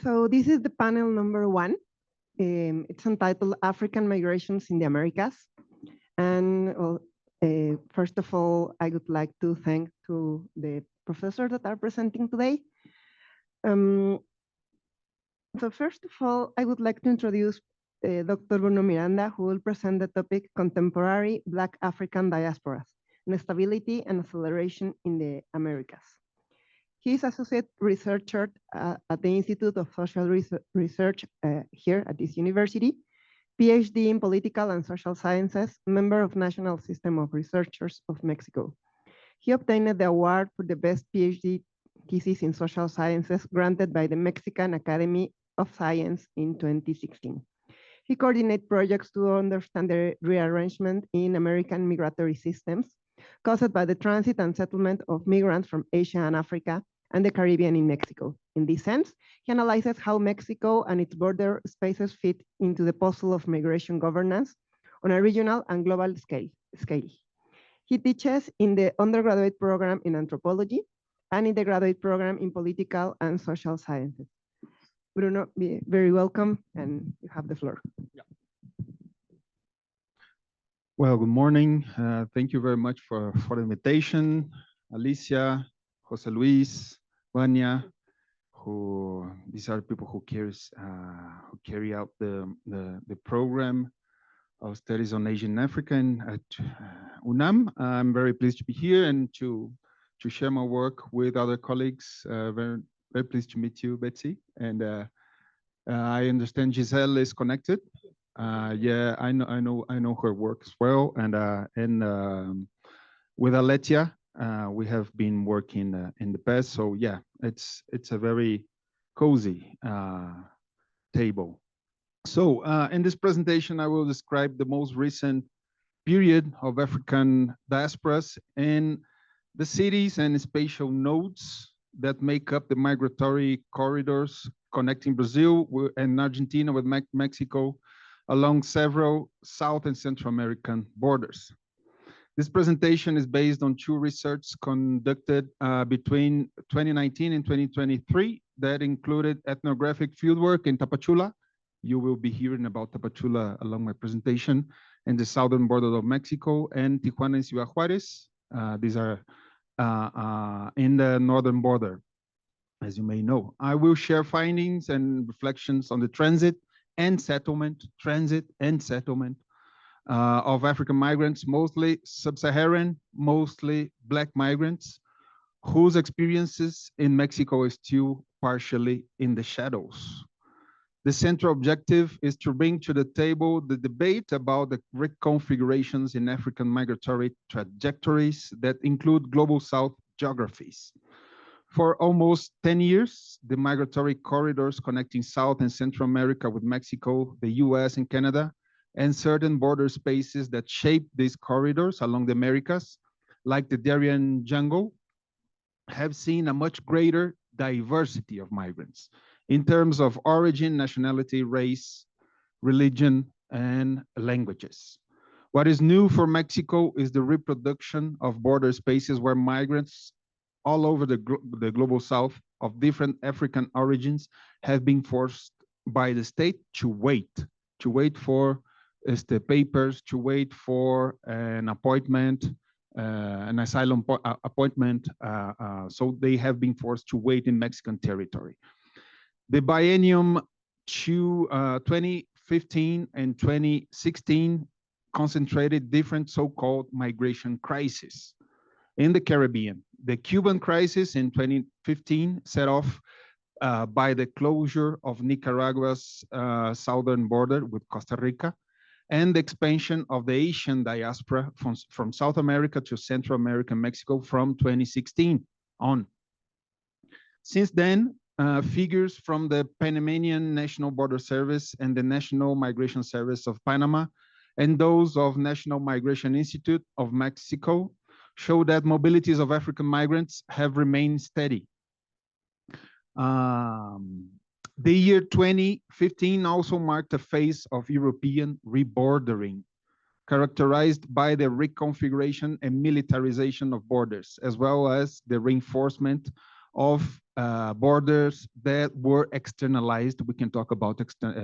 So this is the panel number 1. It's entitled African Migrations in the Americas. And well, first of all, I would like to thank to the professors that are presenting today. So first of all, I would like to introduce Dr. Bruno Miranda, who will present the topic Contemporary Black African Diasporas, Instability and Acceleration in the Americas. He is associate researcher at the Institute of Social Research here at this university, PhD in Political and Social Sciences, member of National System of Researchers of Mexico. He obtained the award for the best PhD thesis in social sciences granted by the Mexican Academy of Science in 2016. He coordinates projects to understand the rearrangement in American migratory systems caused by the transit and settlement of migrants from Asia and Africa and the Caribbean in Mexico. In this sense, he analyzes how Mexico and its border spaces fit into the puzzle of migration governance on a regional and global scale. He teaches in the undergraduate program in anthropology and in the graduate program in political and social sciences. Bruno, be very welcome, and you have the floor. Yeah. Well, good morning. Thank you very much for the invitation. Alethia, Jose Luis, Vania, these are people who carry out the program of studies on Asian African at UNAM. I'm very pleased to be here and to share my work with other colleagues. Very pleased to meet you, Betsy. And I understand Gisele is connected. Yeah, I know her work as well. And with Alethia, we have been working in the past. So yeah, it's a very cozy table. So in this presentation, I will describe the most recent period of African diasporas in the cities and spatial nodes that make up the migratory corridors connecting Brazil and Argentina with Mexico along several South and Central American borders. This presentation is based on 2 research conducted between 2019 and 2023 that included ethnographic fieldwork in Tapachula. You will be hearing about Tapachula along my presentation, and the southern border of Mexico, and Tijuana and Ciudad Juárez. These are in the northern border, as you may know. I will share findings and reflections on the transit and settlement of African migrants, mostly sub-Saharan, mostly Black migrants, whose experiences in Mexico is still partially in the shadows. The central objective is to bring to the table the debate about the reconfigurations in African migratory trajectories that include Global South geographies. For almost 10 years, the migratory corridors connecting South and Central America with Mexico, the US and Canada, and certain border spaces that shape these corridors along the Americas, like the Darien Jungle, have seen a much greater diversity of migrants in terms of origin, nationality, race, religion, and languages. What is new for Mexico is the reproduction of border spaces where migrants all over the Global South of different African origins have been forced by the state to wait for the papers, to wait for an appointment, an asylum appointment. So they have been forced to wait in Mexican territory. The biennium 2015 and 2016 concentrated different so-called migration crises in the Caribbean. The Cuban crisis in 2015 set off by the closure of Nicaragua's southern border with Costa Rica, and the expansion of the Asian diaspora from South America to Central America and Mexico from 2016 on. Since then, figures from the Panamanian National Border Service and the National Migration Service of Panama and those of National Migration Institute of Mexico show that mobilities of African migrants have remained steady. The year 2015 also marked a phase of European rebordering, characterized by the reconfiguration and militarization of borders, as well as the reinforcement of borders that were externalized. We can talk about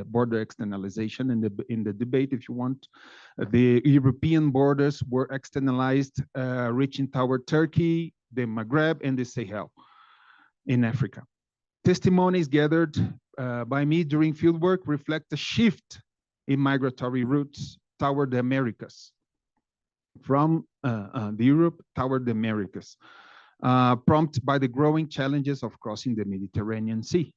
border externalization in the debate if you want. The European borders were externalized, reaching toward Turkey, the Maghreb, and the Sahel in Africa. Testimonies gathered by me during fieldwork reflect a shift in migratory routes toward the Americas, from Europe toward the Americas, prompted by the growing challenges of crossing the Mediterranean Sea.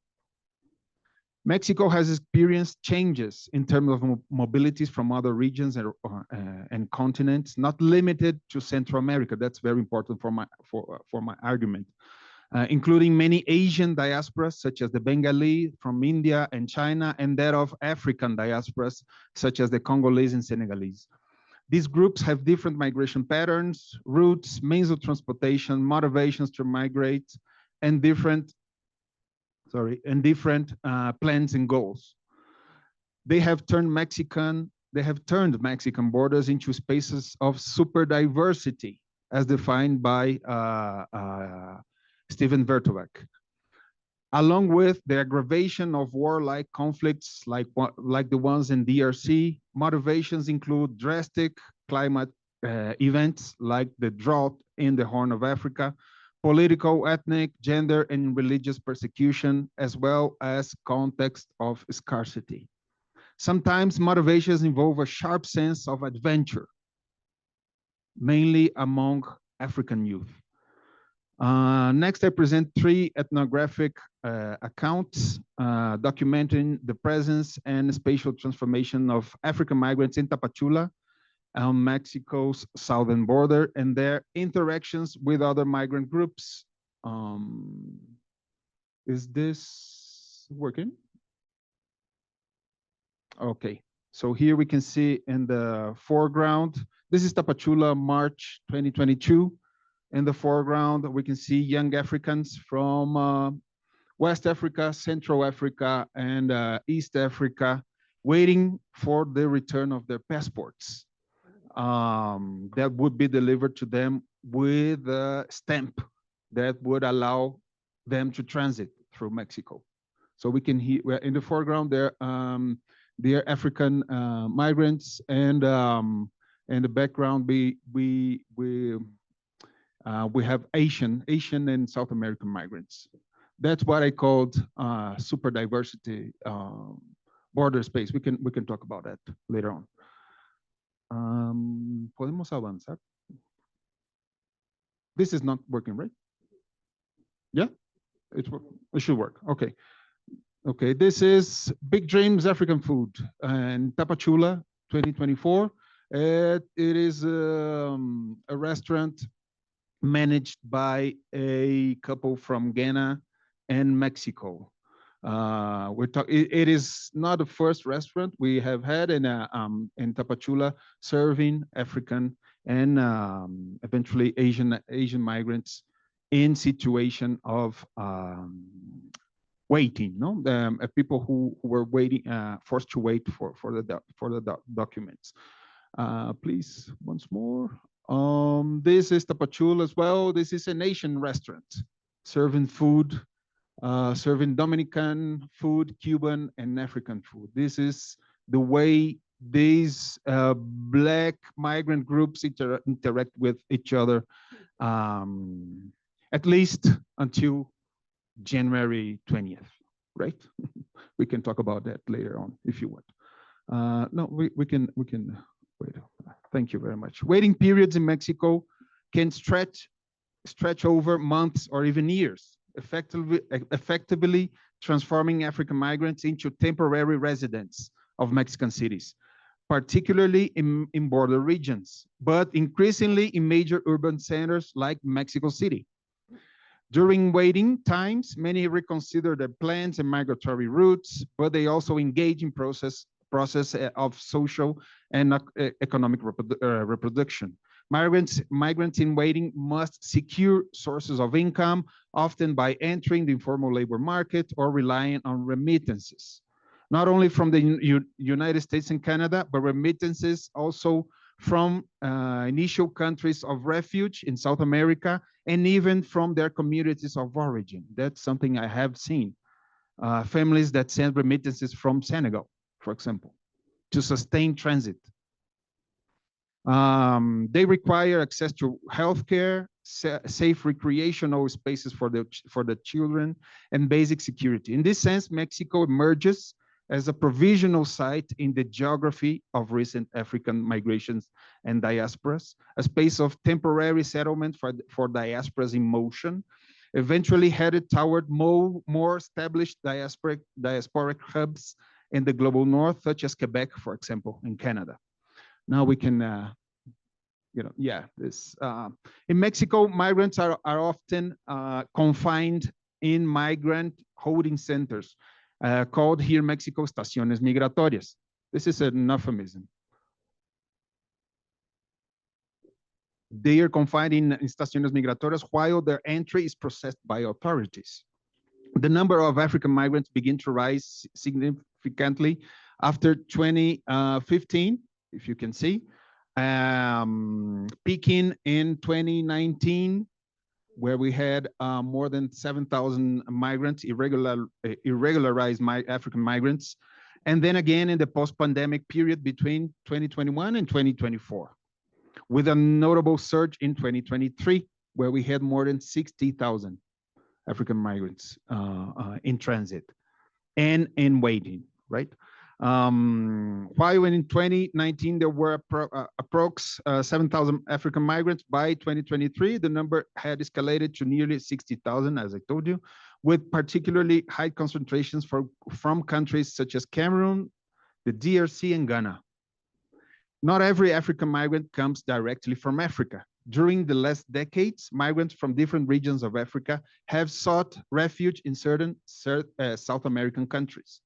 Mexico has experienced changes in terms of mobilities from other regions and continents, not limited to Central America. That's very important for my argument. Including many Asian diasporas, such as the Bengali from India and China, and that of African diasporas, such as the Congolese and Senegalese. These groups have different migration patterns, routes, means of transportation, motivations to migrate, and different plans and goals. They have turned Mexican borders into spaces of super diversity, as defined by Steven Vertovec. Along with the aggravation of warlike conflicts like the ones in DRC, motivations include drastic climate events like the drought in the Horn of Africa, political, ethnic, gender, and religious persecution, as well as context of scarcity. Sometimes motivations involve a sharp sense of adventure, mainly among African youth. Next, I present 3 ethnographic accounts documenting the presence and spatial transformation of African migrants in Tapachula on Mexico's southern border and their interactions with other migrant groups. Is this working? Okay, so here we can see in the foreground, this is Tapachula, March 2022. In the foreground, we can see young Africans from West Africa, Central Africa, and East Africa waiting for the return of their passports that would be delivered to them with a stamp that would allow them to transit through Mexico. So we can hear in the foreground there, are African migrants, and in the background we have Asian and South American migrants. That's what I called super diversity border space. We can talk about that later on. Podemos avanzar. This is not working, right? Yeah, it should work. Okay. Okay, this is Big Dreams African Food in Tapachula, 2024. It is a restaurant managed by a couple from Ghana and Mexico. It is not the first restaurant we have had in Tapachula serving African and eventually Asian migrants in situation of waiting, no? People who were waiting, forced to wait for the documents. Please, once more. This is Tapachula as well. This is an Asian restaurant serving food, serving Dominican food, Cuban, and African food. This is the way these Black migrant groups interact with each other, at least until January 20th, right? We can talk about that later on if you want. No, we can wait. Thank you very much. Waiting periods in Mexico can stretch over months or even years, effectively transforming African migrants into temporary residents of Mexican cities, particularly in border regions, but increasingly in major urban centers like Mexico City. During waiting times, many reconsider their plans and migratory routes, but they also engage in process of social and economic reproduction. Migrants in waiting must secure sources of income, often by entering the informal labor market or relying on remittances, not only from the United States and Canada, but remittances also from initial countries of refuge in South America, and even from their communities of origin. That's something I have seen. Families that send remittances from Senegal, for example, to sustain transit. They require access to healthcare, safe recreational spaces for the children, and basic security. In this sense, Mexico emerges as a provisional site in the geography of recent African migrations and diasporas, a space of temporary settlement for diasporas in motion, eventually headed toward more established diasporic hubs in the global north, such as Quebec, for example, in Canada. Now we can, in Mexico, migrants are often confined in migrant holding centers, called here Mexico estaciones migratorias. This is an euphemism. They are confined in estaciones migratorias while their entry is processed by authorities. The number of African migrants began to rise significantly after 2015, if you can see, peaking in 2019, where we had more than 7,000 migrants, irregularized African migrants, and then again in the post-pandemic period between 2021 and 2024, with a notable surge in 2023, where we had more than 60,000 African migrants in transit and in waiting, right? While in 2019 there were approx 7,000 African migrants, by 2023 the number had escalated to nearly 60,000, as I told you, with particularly high concentrations from countries such as Cameroon, the DRC, and Ghana. Not every African migrant comes directly from Africa. During the last decades, migrants from different regions of Africa have sought refuge in certain South American countries,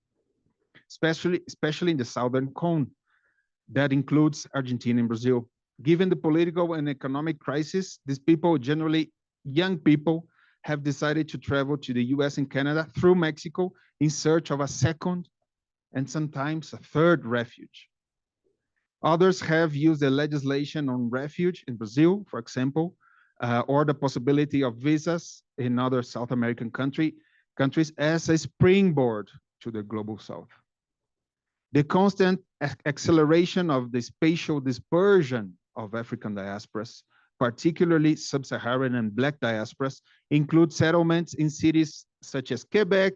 especially in the Southern Cone. That includes Argentina and Brazil. Given the political and economic crisis, these people, generally young people, have decided to travel to the US and Canada through Mexico in search of a second and sometimes a third refuge. Others have used the legislation on refuge in Brazil, for example, or the possibility of visas in other South American countries as a springboard to the global South. The constant acceleration of the spatial dispersion of African diasporas, particularly sub-Saharan and Black diasporas, include settlements in cities such as Quebec,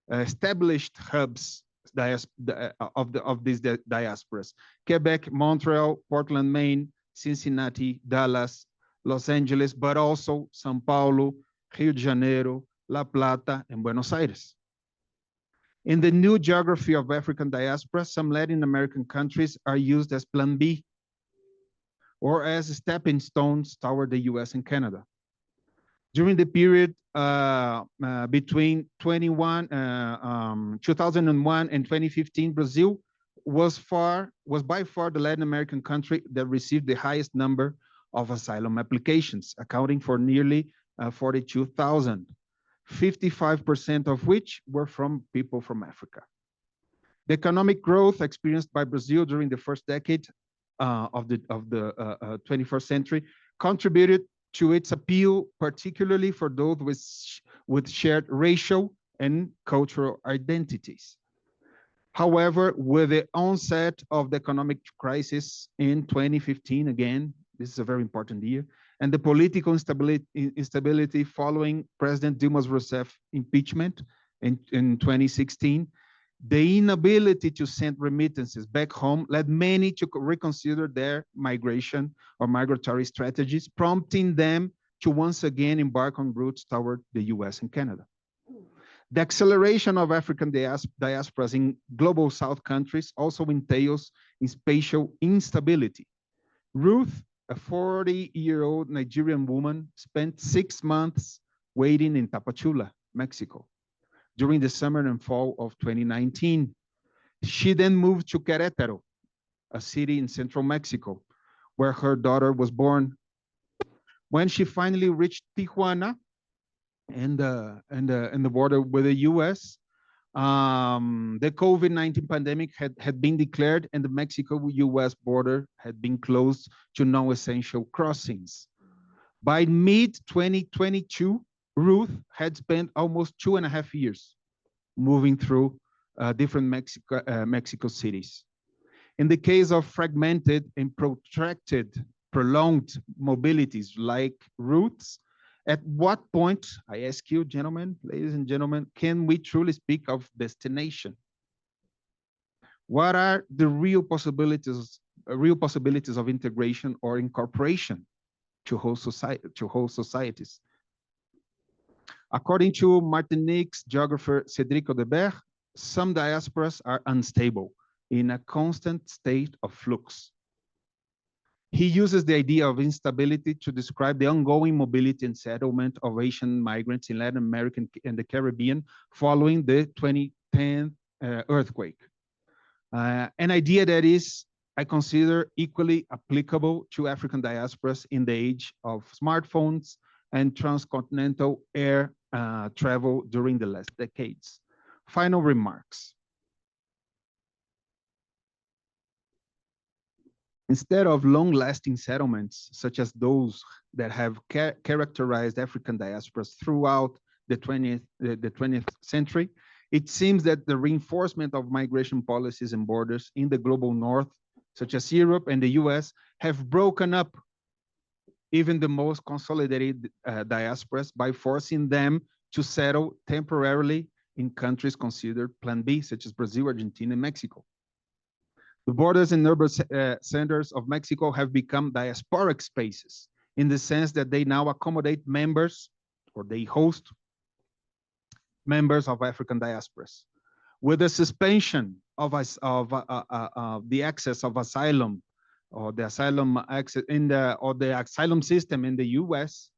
established hubs of these diasporas: Quebec, Montreal, Portland, Maine, Cincinnati, Dallas, Los Angeles, but also São Paulo, Rio de Janeiro, La Plata, and Buenos Aires. In the new geography of African diaspora, some Latin American countries are used as Plan B or as stepping stones toward the US and Canada. During the period between 2001 and 2015, Brazil was by far the Latin American country that received the highest number of asylum applications, accounting for nearly 42,000, 55% of which were from people from Africa. The economic growth experienced by Brazil during the first decade of the 21st century contributed to its appeal, particularly for those with shared racial and cultural identities. However, with the onset of the economic crisis in 2015, again, this is a very important year, and the political instability following President Dilma Rousseff impeachment in 2016, the inability to send remittances back home led many to reconsider their migration or migratory strategies, prompting them to once again embark on routes toward the US and Canada. The acceleration of African diasporas in global South countries also entails in spatial instability. Ruth, a 40-year-old Nigerian woman, spent 6 months waiting in Tapachula, Mexico, during the summer and fall of 2019. She then moved to Querétaro, a city in central Mexico, where her daughter was born. When she finally reached Tijuana and the border with the US, The COVID-19 pandemic had been declared and the Mexico-US border had been closed to non-essential crossings. By mid-2022, Ruth had spent almost 2.5 years moving through different Mexico cities. In the case of fragmented and prolonged mobilities like routes, at what point, I ask you, gentlemen, ladies and gentlemen, can we truly speak of destination? What are the real possibilities of integration or incorporation to whole societies? According to Martinique's geographer Cédric Audebert, some diasporas are unstable, in a constant state of flux. He uses the idea of instability to describe the ongoing mobility and settlement of Asian migrants in Latin America and the Caribbean following the 2010 earthquake. An idea that is, I consider, equally applicable to African diasporas in the age of smartphones and transcontinental air travel during the last decades. Final remarks. Instead of long-lasting settlements, such as those that have characterized African diasporas throughout the 20th century, it seems that the reinforcement of migration policies and borders in the global north, such as Europe and the US, have broken up even the most consolidated diasporas by forcing them to settle temporarily in countries considered Plan B, such as Brazil, Argentina, and Mexico. The borders and urban centers of Mexico have become diasporic spaces in the sense that they now accommodate members, or they host members of African diasporas. With the suspension of the access of asylum, or the asylum access or the asylum system in the U.S.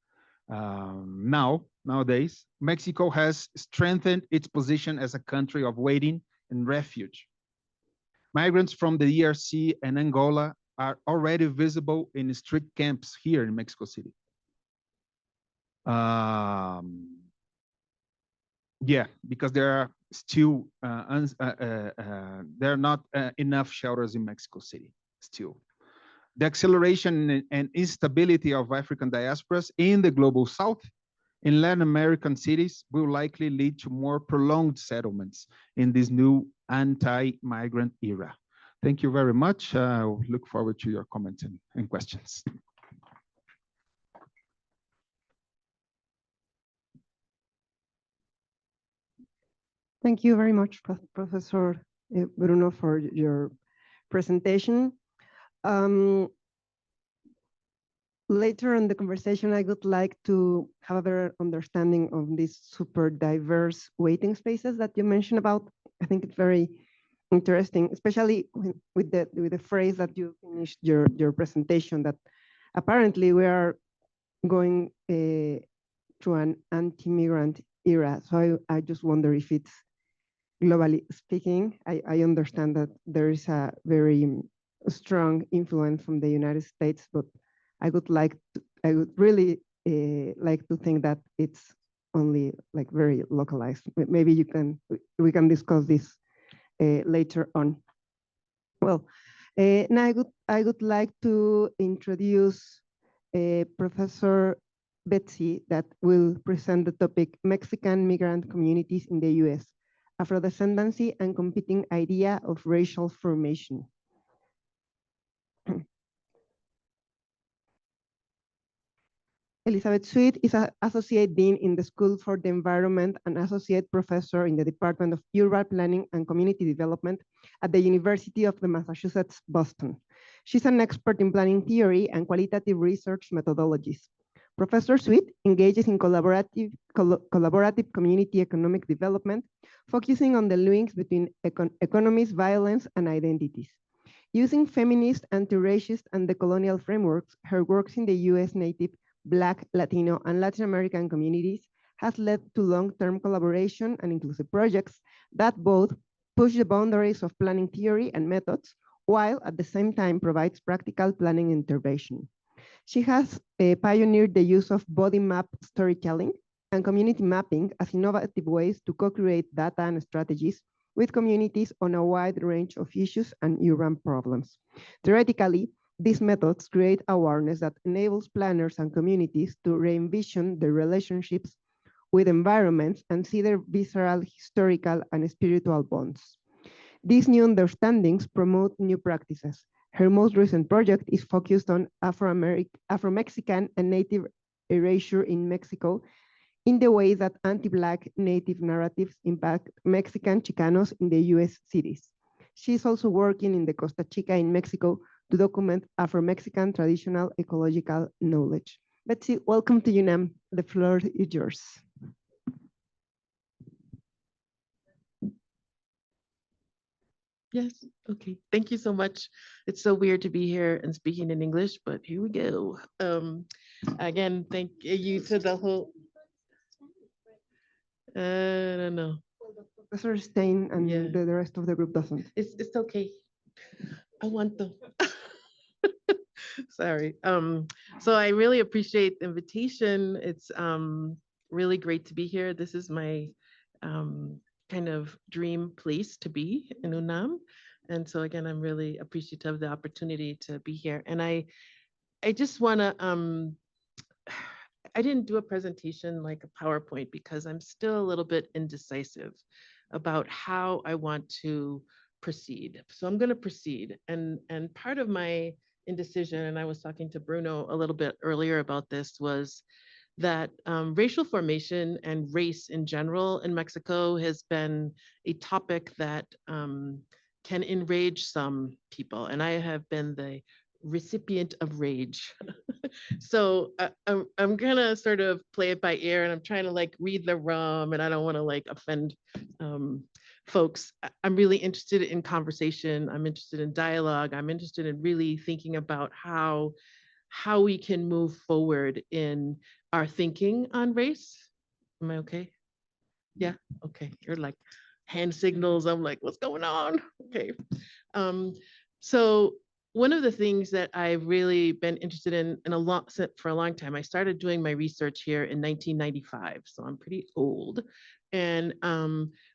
Nowadays, Mexico has strengthened its position as a country of waiting and refuge. Migrants from the DRC and Angola are already visible in street camps here in Mexico City. Yeah, because there are still there are not enough shelters in Mexico City still. The acceleration and instability of African diasporas in the global south in Latin American cities will likely lead to more prolonged settlements in this new anti-migrant era. Thank you very much. Look forward to your comments and questions. Thank you very much, Professor Bruno, for your presentation. Later in the conversation, I would like to have a better understanding of these super diverse waiting spaces that you mentioned about. I think it's very interesting, especially with the phrase that you finished your presentation, that apparently we are going through an anti-migrant era. So I just wonder if it's globally speaking. I understand that there is a very strong influence from the United States, but I would really like to think that it's only like very localized. Maybe we can discuss this later on. Well, now I would like to introduce Professor Betsy that will present the topic Mexican Migrant Communities in the US, Afro-descendancy and Competing Idea of Racial Formation. Elizabeth Sweet is an Associate Dean in the School for the Environment and Associate Professor in the Department of Urban Planning and Community Development at the University of the Massachusetts, Boston. She's an expert in planning theory and qualitative research methodologies. Professor Sweet engages in collaborative community economic development, focusing on the links between economies, violence, and identities. Using feminist, anti-racist, and decolonial frameworks, her works in the US Native, Black, Latino, and Latin American communities has led to long-term collaboration and inclusive projects that both push the boundaries of planning theory and methods, while at the same time provides practical planning intervention. She has pioneered the use of body map storytelling and community mapping as innovative ways to co-create data and strategies with communities on a wide range of issues and urban problems. Theoretically, these methods create awareness that enables planners and communities to re-envision their relationships with environments and see their visceral, historical, and spiritual bonds. These new understandings promote new practices. Her most recent project is focused on Afro-Mexican and Native erasure in Mexico in the way that anti-Black Native narratives impact Mexican Chicanos in the US cities. She is also working in the Costa Chica in Mexico to document Afro-Mexican traditional ecological knowledge. Betsy, welcome to UNAM. The floor is yours. Yes, okay. Thank you so much. It's so weird to be here and speaking in English, but here we go. Again, thank you to the whole. I don't know. Professor Stein and Yeah. the rest of the group doesn't. It's okay. I want them. Sorry. So I really appreciate the invitation. It's really great to be here. This is my kind of dream place to be in UNAM. And so again, I'm really appreciative of the opportunity to be here. And I just want to I didn't do a presentation like a PowerPoint because I'm still a little bit indecisive about how I want to proceed. So I'm going to proceed. And part of my indecision, and I was talking to Bruno a little bit earlier about this, was that racial formation and race in general in Mexico has been a topic that can enrage some people. And I have been the recipient of rage. So I'm gonna sort of play it by ear, and I'm trying to like read the room, and I don't want to like offend folks. I'm really interested in conversation. I'm interested in dialogue. I'm interested in really thinking about how we can move forward in our thinking on race. Am I okay? Yeah, okay. You're like hand signals. I'm like, what's going on? Okay. So one of the things that I've really been interested in for a long time, I started doing my research here in 1995, so I'm pretty old. And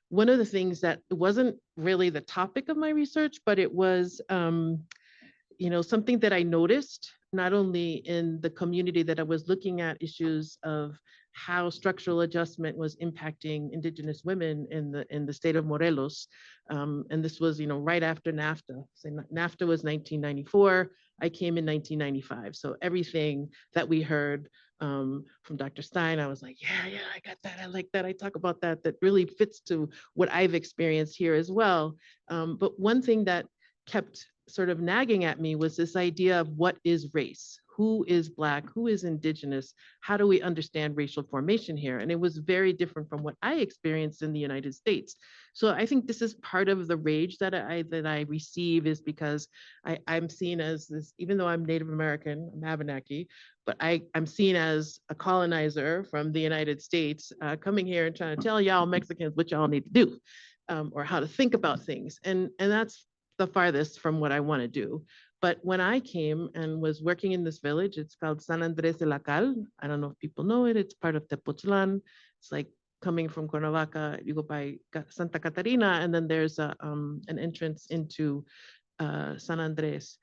one of the things that wasn't really the topic of my research, but it was something that I noticed, not only in the community that I was looking at issues of how structural adjustment was impacting Indigenous women in the state of Morelos. And this was, right after NAFTA. So NAFTA was 1994. I came in 1995. So everything that we heard from Dr. Stein, I was like, yeah, I got that. I like that. I talk about that. That really fits to what I've experienced here as well. But one thing that kept sort of nagging at me was this idea of what is race? Who is Black? Who is Indigenous? How do we understand racial formation here? And it was very different from what I experienced in the United States. So I think this is part of the rage that I receive, is because I'm seen as this, even though I'm Native American, I'm Abenaki, but I'm seen as a colonizer from the United States coming here and trying to tell y'all Mexicans what y'all need to do, or how to think about things. And that's the farthest from what I want to do. But when I came and was working in this village, it's called San Andrés de la Cal. I don't know if people know it. It's part of Tepoztlan. It's like coming from Cuernavaca, you go by Santa Catarina, and then there's an entrance into San Andrés.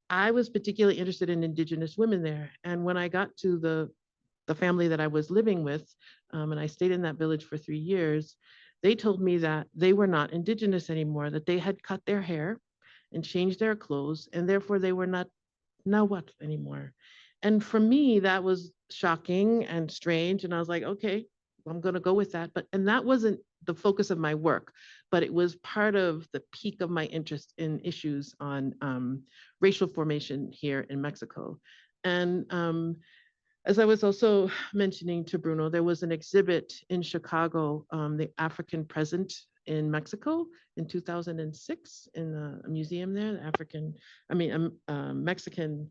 I was particularly interested in Indigenous women there. And when I got to the family that I was living with, and I stayed in that village for 3 years, they told me that they were not Indigenous anymore, that they had cut their hair and changed their clothes, and therefore they were not Nahuatl anymore. And for me, that was shocking and strange. And I was like, okay, I'm going to go with that. And that wasn't the focus of my work, but it was part of the peak of my interest in issues on racial formation here in Mexico. And as I was also mentioning to Bruno, there was an exhibit in Chicago, the African Present in Mexico in 2006 in a museum there, Mexican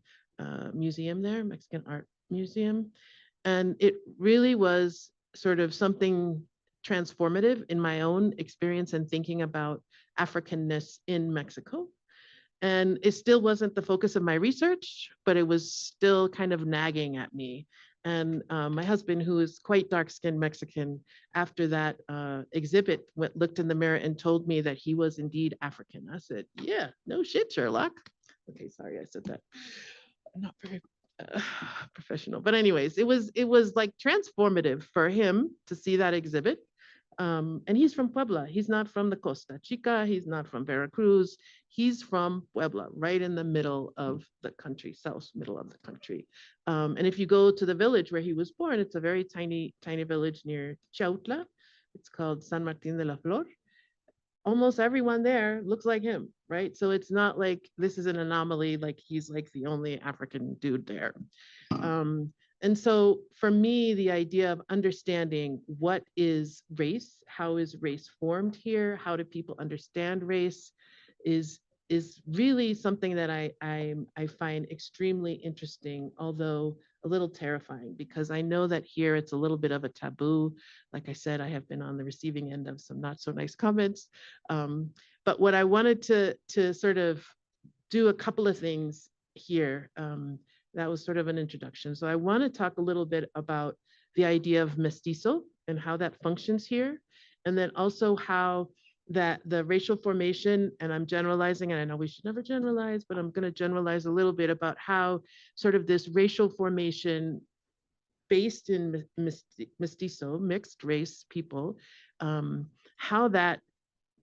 museum there, Mexican Art Museum. And it really was sort of something transformative in my own experience and thinking about Africanness in Mexico. And it still wasn't the focus of my research, but it was still kind of nagging at me. And my husband, who is quite dark-skinned Mexican, after that exhibit, looked in the mirror and told me that he was indeed African. I said, yeah, no shit, Sherlock. Okay, sorry, I said that. I'm not very professional, but anyways, it was like transformative for him to see that exhibit. And he's from Puebla. He's not from the Costa Chica. He's not from Veracruz. He's from Puebla, right in the middle of the country, south middle of the country. And if you go to the village where he was born, it's a very tiny, tiny village near Chautla. It's called San Martín de la Flor. Almost everyone there looks like him, right? So it's not like this is an anomaly, like he's like the only African dude there. And so for me, the idea of understanding what is race, how is race formed here, how do people understand race, is really something that I find extremely interesting, although a little terrifying, because I know that here it's a little bit of a taboo. Like I said, I have been on the receiving end of some not so nice comments. But what I wanted to sort of do a couple of things here. That was sort of an introduction. So I want to talk a little bit about the idea of mestizo and how that functions here. And then also how that the racial formation, and I'm generalizing, and I know we should never generalize, but I'm going to generalize a little bit about how sort of this racial formation based in mestizo, mixed race people, how that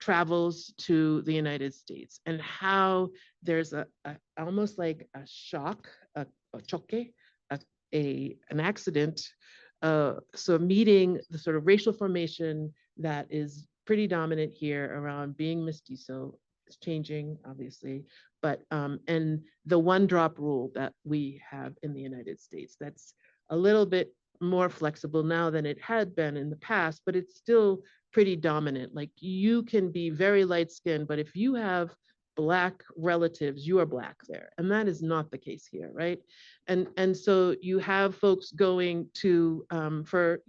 travels to the United States, and how there's a almost like a shock, a choque, an accident. So meeting the sort of racial formation that is pretty dominant here around being mestizo. It's changing, obviously, but and the one drop rule that we have in the United States, that's a little bit more flexible now than it had been in the past, but it's still pretty dominant. Like you can be very light skinned, but if you have Black relatives, you are Black there. And that is not the case here, right? And so you have folks going to, for,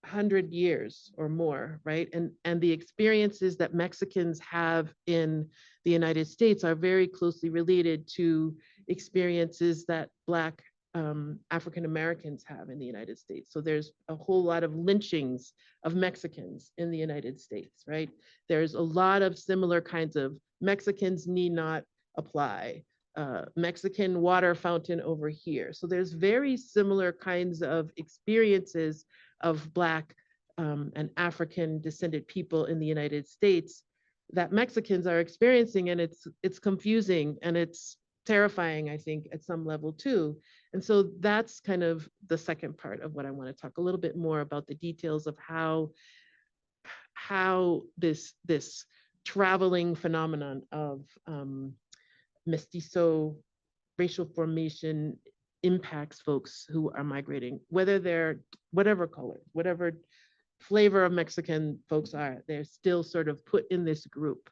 100 years or more, right? And the experiences that Mexicans have in the United States are very closely related to experiences that Black African Americans have in the United States. So there's a whole lot of lynchings of Mexicans in the United States, right? There's a lot of similar kinds of Mexicans need not apply. Mexican water fountain over here. So there's very similar kinds of experiences of Black and African descended people in the United States that Mexicans are experiencing, and it's confusing and it's terrifying, I think, at some level too. And so that's kind of the second part of what I want to talk a little bit more about, the details of how this traveling phenomenon of mestizo racial formation impacts folks who are migrating, whether they're whatever color, whatever flavor of Mexican folks are, they're still sort of put in this group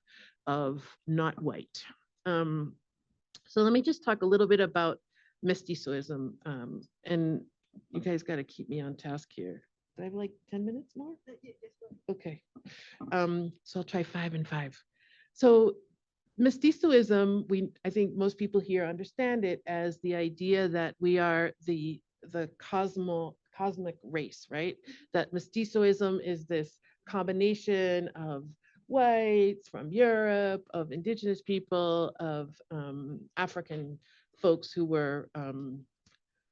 of not white. So let me just talk a little bit about mestizoism, and you guys got to keep me on task here. Do I have like 10 minutes more? Okay. So I'll try 5 and 5. So mestizoism, I think most people here understand it as the idea that we are the cosmic race, right? That mestizoism is this combination of whites from Europe, of indigenous people, of African folks who were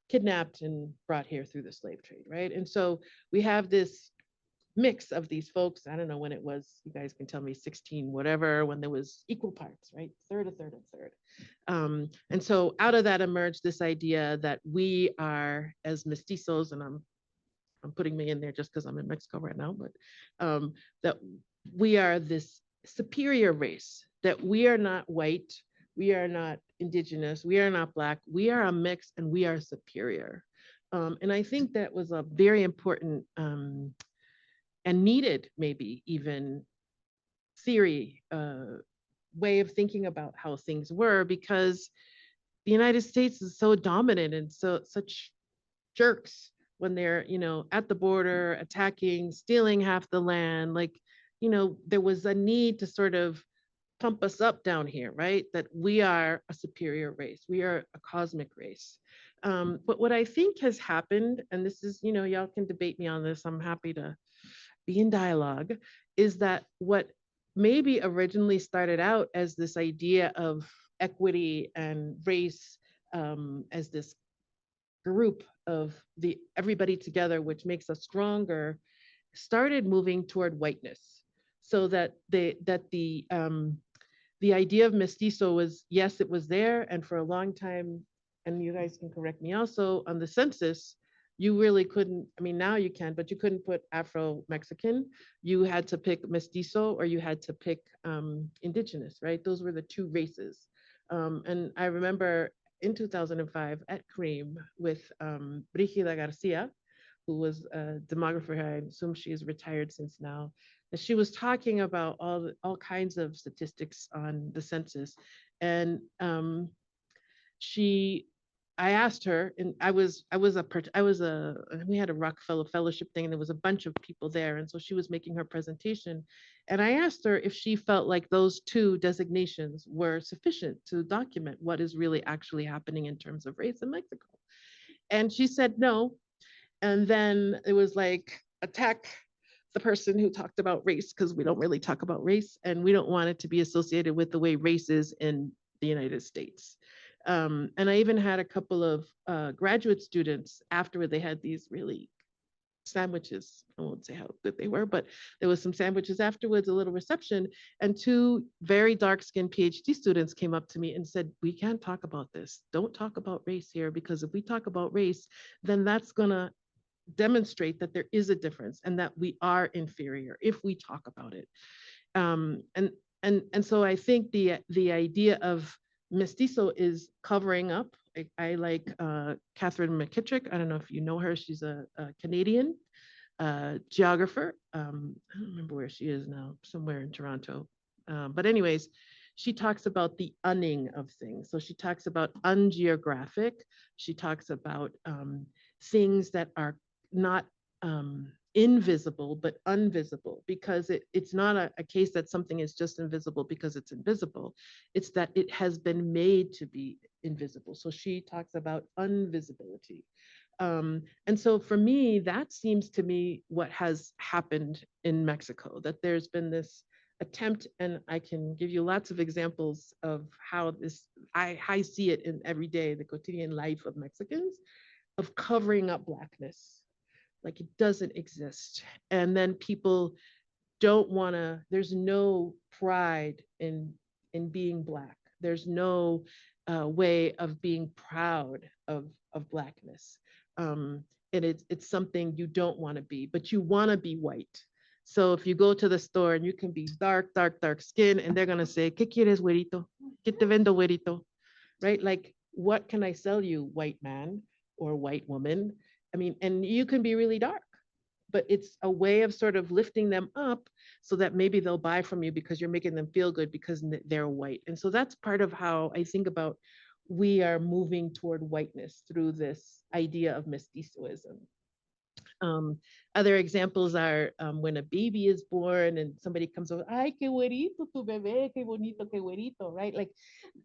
kidnapped and brought here through the slave trade, right? And so we have this mix of these folks. I don't know when it was, you guys can tell me, 16, whatever, when there was equal parts, right? Third, a third, a third. And so out of that emerged this idea that we are, as mestizos, and I'm putting me in there just because I'm in Mexico right now, but that we are this superior race, that we are not white, we are not indigenous, we are not Black, we are a mix and we are superior. And I think that was a very important and needed, maybe even theory, way of thinking about how things were, because the United States is so dominant and such jerks when they're, at the border, attacking, stealing half the land. Like, there was a need to sort of pump us up down here, right? That we are a superior race, we are a cosmic race. But what I think has happened, and this is, y'all can debate me on this, I'm happy to be in dialogue, is that what maybe originally started out as this idea of equity and race, as this group of everybody together, which makes us stronger, started moving toward whiteness. So that the idea of mestizo was, yes, it was there, and for a long time, and you guys can correct me also, on the census, you really couldn't, I mean, now you can, but you couldn't put Afro-Mexican. You had to pick mestizo or you had to pick indigenous, right? Those were the two races. And I remember in 2005 at Cream with Brigida Garcia, who was a demographer. I assume she is retired since now. And she was talking about all kinds of statistics on the census. And I asked her, and we had a Rockefeller Fellowship thing, and there was a bunch of people there. And so she was making her presentation. And I asked her if she felt like those two designations were sufficient to document what is really actually happening in terms of race in Mexico. And she said no. And then it was like, attack the person who talked about race, because we don't really talk about race, and we don't want it to be associated with the way race is in the United States. And I even had a couple of graduate students afterward. They had these really sandwiches. I won't say how good they were, but there was some sandwiches afterwards, a little reception, and two very dark-skinned PhD students came up to me and said, we can't talk about this. Don't talk about race here, because if we talk about race, then that's gonna demonstrate that there is a difference and that we are inferior if we talk about it. And so I think the idea of mestizo is covering up. I like Catherine McKittrick. I don't know if you know her. She's a Canadian geographer. I don't remember where she is now, somewhere in Toronto. But anyways, she talks about the unning of things. So she talks about ungeographic. She talks about things that are not invisible, but unvisible, because it's not a case that something is just invisible because it's invisible. It's that it has been made to be invisible. So she talks about unvisibility. And so for me, that seems to me what has happened in Mexico, that there's been this attempt, and I can give you lots of examples of how I see it in every day, the quotidian life of Mexicans, of covering up Blackness. Like it doesn't exist. And then people don't wanna, there's no pride in being Black. There's no way of being proud of Blackness. And it's something you don't wanna be, but you wanna be white. So if you go to the store and you can be dark skin, and they're gonna say, ¿Qué quieres, güerito? ¿Qué te vendo, güerito? Right? Like, what can I sell you, white man or white woman? I mean, and you can be really dark, but it's a way of sort of lifting them up so that maybe they'll buy from you because you're making them feel good because they're white. And so that's part of how I think about we are moving toward whiteness through this idea of mestizoism. Other examples are when a baby is born and somebody comes over, ay, qué güerito tu bebé, qué bonito, qué güerito, right? Like,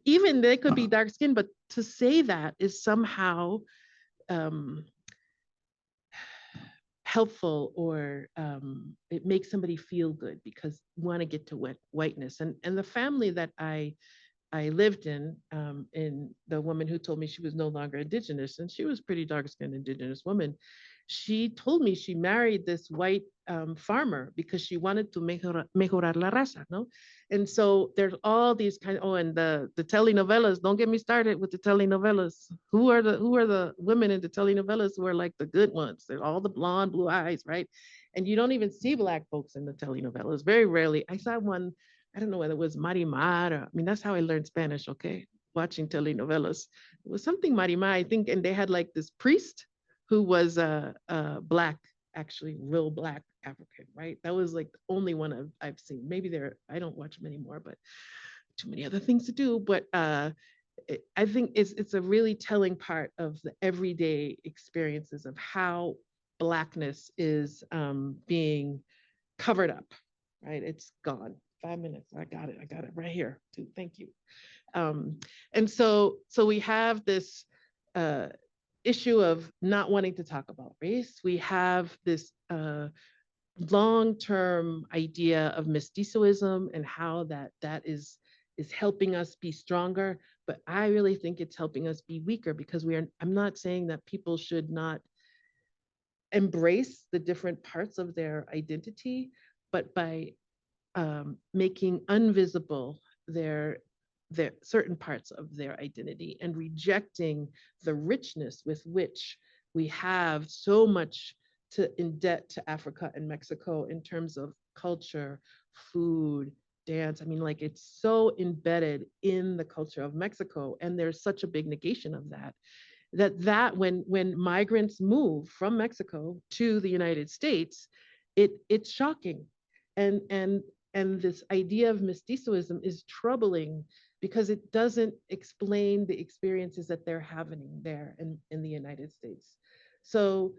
even they could be dark skinned, but to say that is somehow helpful, or it makes somebody feel good because you want to get to whiteness. And the family that I lived in the woman who told me she was no longer indigenous, and she was pretty dark-skinned indigenous woman, she told me she married this white farmer because she wanted to mejorar la raza, no? And so there's all these kind of, and the telenovelas, don't get me started with the telenovelas. Who are the women in the telenovelas who are like the good ones? They're all the blonde, blue eyes, right? And you don't even see Black folks in the telenovelas, very rarely. I saw one, I don't know whether it was Marimar, or, I mean, that's how I learned Spanish, okay? Watching telenovelas. It was something Marimar, I think, and they had like this priest who was Black, actually real Black African, right? That was like the only one I've seen. Maybe I don't watch them anymore, but too many other things to do. But I think it's a really telling part of the everyday experiences of how Blackness is being covered up, right? It's gone. 5 minutes, I got it right here too, thank you. And so we have this issue of not wanting to talk about race. We have this long-term idea of mestizoism and how that is helping us be stronger. But I really think it's helping us be weaker, because I'm not saying that people should not embrace the different parts of their identity, but by making invisible their certain parts of their identity and rejecting the richness with which we have so much in debt to Africa and Mexico in terms of culture, food, dance. I mean, like, it's so embedded in the culture of Mexico, and there's such a big negation of that when migrants move from Mexico to the United States, it's shocking. And this idea of mestizoism is troubling, because it doesn't explain the experiences that they're having there in the United States. So,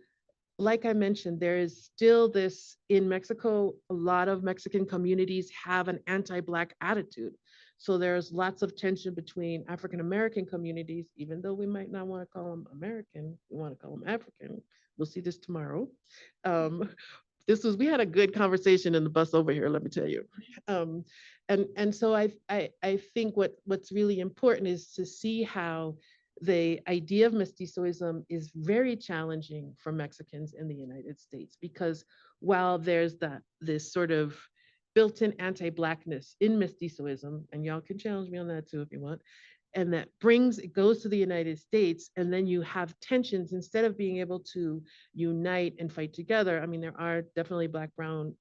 like I mentioned, there is still this in Mexico. A lot of Mexican communities have an anti-Black attitude. So there's lots of tension between African American communities, even though we might not want to call them American, we want to call them African. We'll see this tomorrow. We had a good conversation in the bus over here, let me tell you. And so I think what's really important is to see how the idea of mestizoism is very challenging for Mexicans in the United States, because while there's this sort of built-in anti-Blackness in mestizoism, and y'all can challenge me on that too if you want, and it goes to the United States, and then you have tensions instead of being able to unite and fight together. I mean, there are definitely Black-Brown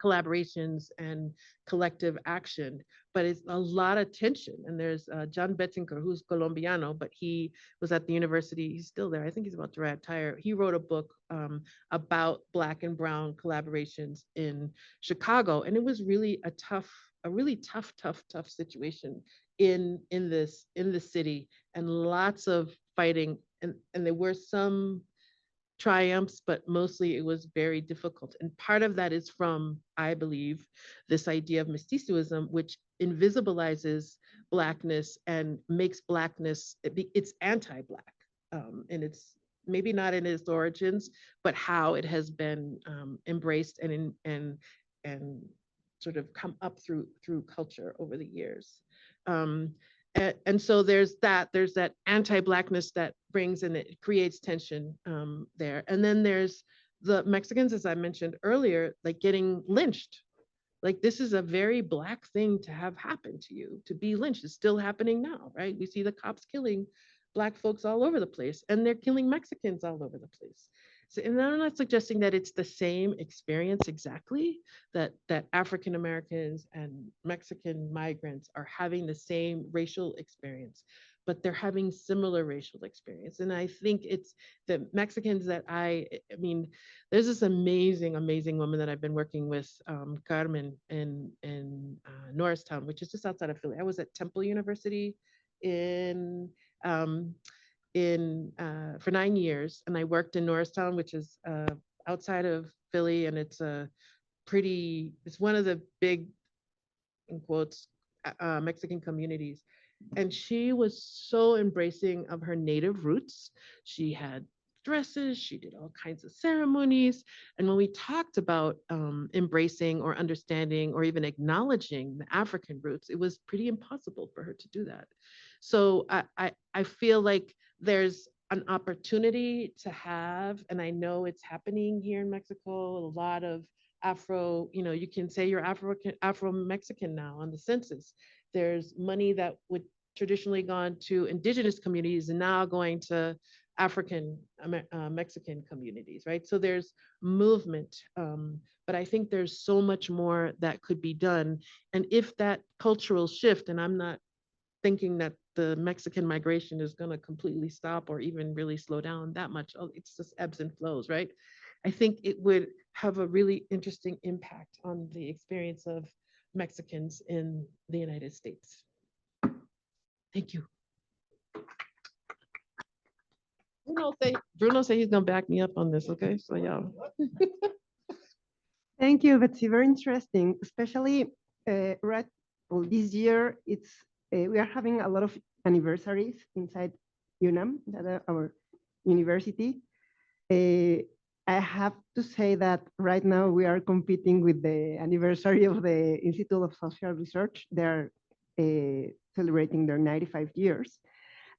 collaborations and collective action, but it's a lot of tension. And there's John Bettinker, who's Colombiano, but he was at the university, he's still there, I think he's about to retire. He wrote a book about Black and Brown collaborations in Chicago. And it was really a really tough situation in the city, and lots of fighting. And there were some triumphs, but mostly it was very difficult. And part of that is from, I believe, this idea of mestizoism, which invisibilizes Blackness and makes Blackness, it's anti-Black. And it's maybe not in its origins, but how it has been embraced and sort of come up through culture over the years. And so there's that anti-Blackness that brings, and it creates tension there. And then there's the Mexicans, as I mentioned earlier, like getting lynched. Like, this is a very Black thing to have happen to you, to be lynched. It's still happening now, right? We see the cops killing Black folks all over the place, and they're killing Mexicans all over the place. So, and I'm not suggesting that it's the same experience exactly, that African Americans and Mexican migrants are having the same racial experience, but they're having similar racial experience. And I think it's the Mexicans that I mean, there's this amazing woman that I've been working with, Carmen, in Norristown, which is just outside of Philly. I was at Temple University for 9 years, and I worked in Norristown, which is outside of Philly, and it's one of the big, in quotes, Mexican communities. And she was so embracing of her native roots. She had dresses, she did all kinds of ceremonies. And when we talked about embracing or understanding or even acknowledging the African roots, it was pretty impossible for her to do that. So I feel like there's an opportunity to have, and I know it's happening here in Mexico, a lot of you can say you're Afro-Mexican now on the census. There's money that would traditionally gone to indigenous communities and now going to African Mexican communities, right? So there's movement, but I think there's so much more that could be done. And if that cultural shift, and I'm not thinking that the Mexican migration is going to completely stop or even really slow down that much, it's just ebbs and flows, right? I think it would have a really interesting impact on the experience of Mexicans in the United States. Thank you. Bruno said he's gonna back me up on this, okay? So yeah. Thank you, Betsy. Very interesting, especially this year. We are having a lot of anniversaries inside UNAM, our university. I have to say that right now we are competing with the anniversary of the Institute of Social Research. They're celebrating their 95 years.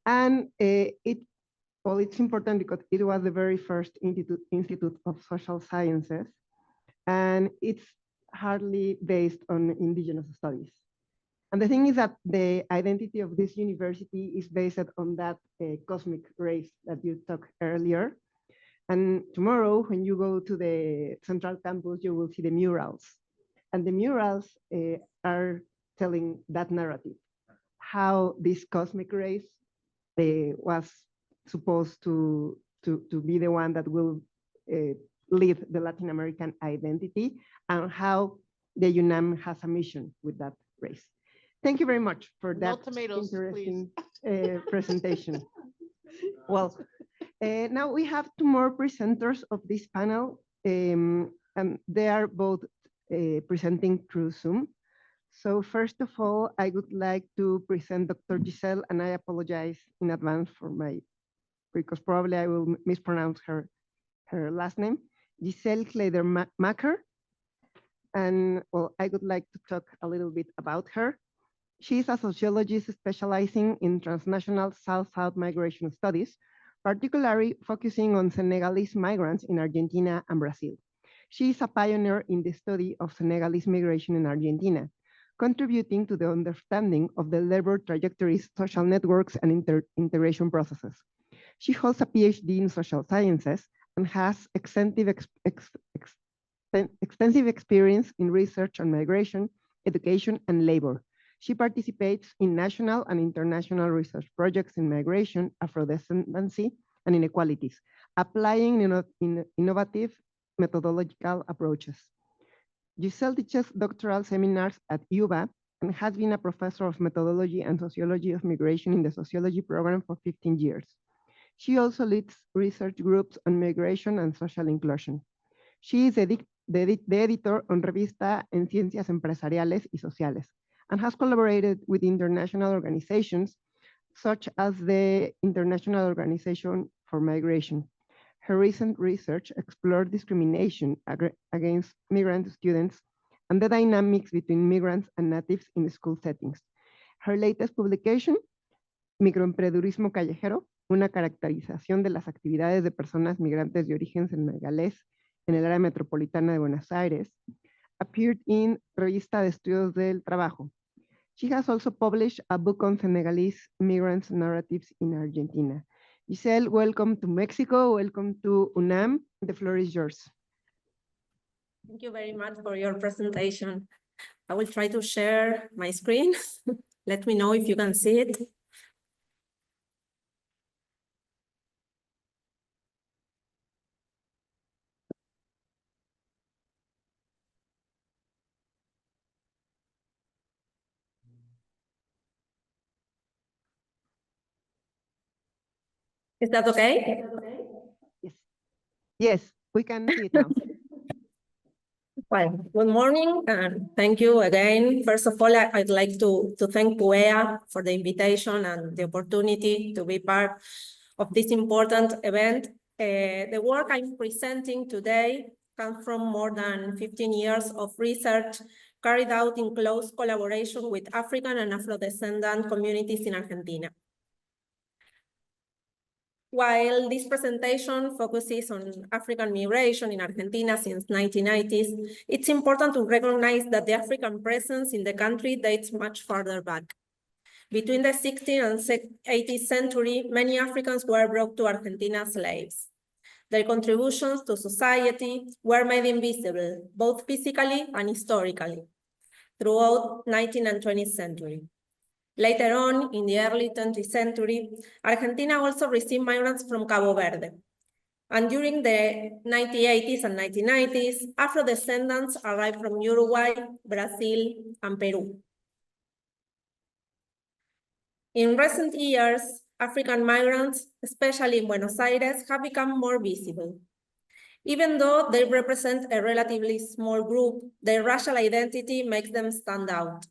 And it's important because it was the very first Institute of Social Sciences, and it's hardly based on indigenous studies. And the thing is that the identity of this university is based on that cosmic race that you talked earlier. And tomorrow, when you go to the central campus, you will see the murals. And the murals are telling that narrative, how this cosmic race was supposed to be the one that will lead the Latin American identity, and how the UNAM has a mission with that race. Thank you very much for that interesting presentation. Well, now we have two more presenters of this panel, and they are both presenting through Zoom. So first of all, I would like to present Dr. Gisele, and I apologize in advance for because probably I will mispronounce her last name, Gisele Kleidermacher. And well, I would like to talk a little bit about her. She's a sociologist specializing in transnational South-South migration studies, particularly focusing on Senegalese migrants in Argentina and Brazil. She is a pioneer in the study of Senegalese migration in Argentina, contributing to the understanding of the labor trajectories, social networks, and integration processes. She holds a PhD in social sciences and has extensive experience in research on migration, education, and labor. She participates in national and international research projects in migration, Afro-descendancy, and inequalities, applying innovative methodological approaches. Gisele teaches doctoral seminars at UBA and has been a professor of methodology and sociology of migration in the sociology program for 15 years. She also leads research groups on migration and social inclusion. She is the editor on Revista en Ciencias Empresariales y Sociales, and has collaborated with international organizations such as the International Organization for Migration. Her recent research explored discrimination against migrant students and the dynamics between migrants and natives in school settings. Her latest publication, Microemprendedurismo callejero, una caracterización de las actividades de personas migrantes de origen senegalés en el área metropolitana de Buenos Aires, appeared in Revista de Estudios del Trabajo. She has also published a book on Senegalese migrants' narratives in Argentina. Gisele, welcome to Mexico. Welcome to UNAM. The floor is yours. Thank you very much for your presentation. I will try to share my screen. Let me know if you can see it. Is that okay? Yes. Yes, we can see it now. Well, good morning, and thank you again. First of all, I'd like to thank UEA for the invitation and the opportunity to be part of this important event. The work I'm presenting today comes from more than 15 years of research carried out in close collaboration with African and Afro-descendant communities in Argentina. While this presentation focuses on African migration in Argentina since 1990s, it's important to recognize that the African presence in the country dates much further back. Between the 16th and 18th century, many Africans were brought to Argentina as slaves. Their contributions to society were made invisible, both physically and historically, throughout 19th and 20th century. Later on, in the early 20th century, Argentina also received migrants from Cabo Verde. And during the 1980s and 1990s, Afro-descendants arrived from Uruguay, Brazil, and Peru. In recent years, African migrants, especially in Buenos Aires, have become more visible. Even though they represent a relatively small group, their racial identity makes them stand out.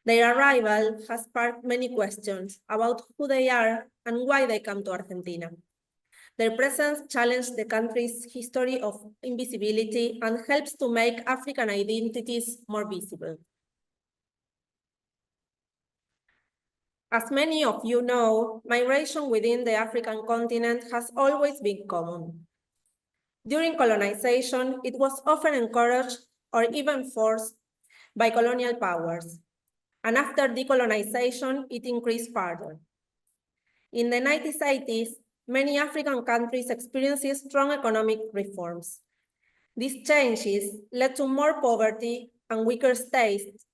Their arrival has sparked many questions about who they are and why they come to Argentina. Their presence challenged the country's history of invisibility and helps to make African identities more visible. As many of you know, migration within the African continent has always been common. During colonization, it was often encouraged or even forced by colonial powers. And after decolonization, it increased further. In the 1980s, many African countries experienced strong economic reforms. These changes led to more poverty and weaker states,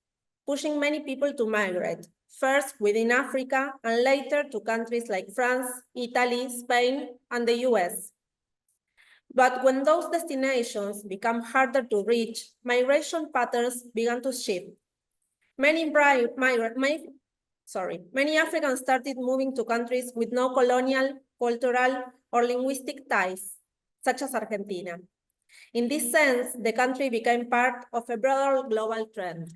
pushing many people to migrate, first within Africa and later to countries like France, Italy, Spain, and the US. But when those destinations become harder to reach, migration patterns began to shift. Many Africans started moving to countries with no colonial, cultural, or linguistic ties, such as Argentina. In this sense, the country became part of a broader global trend.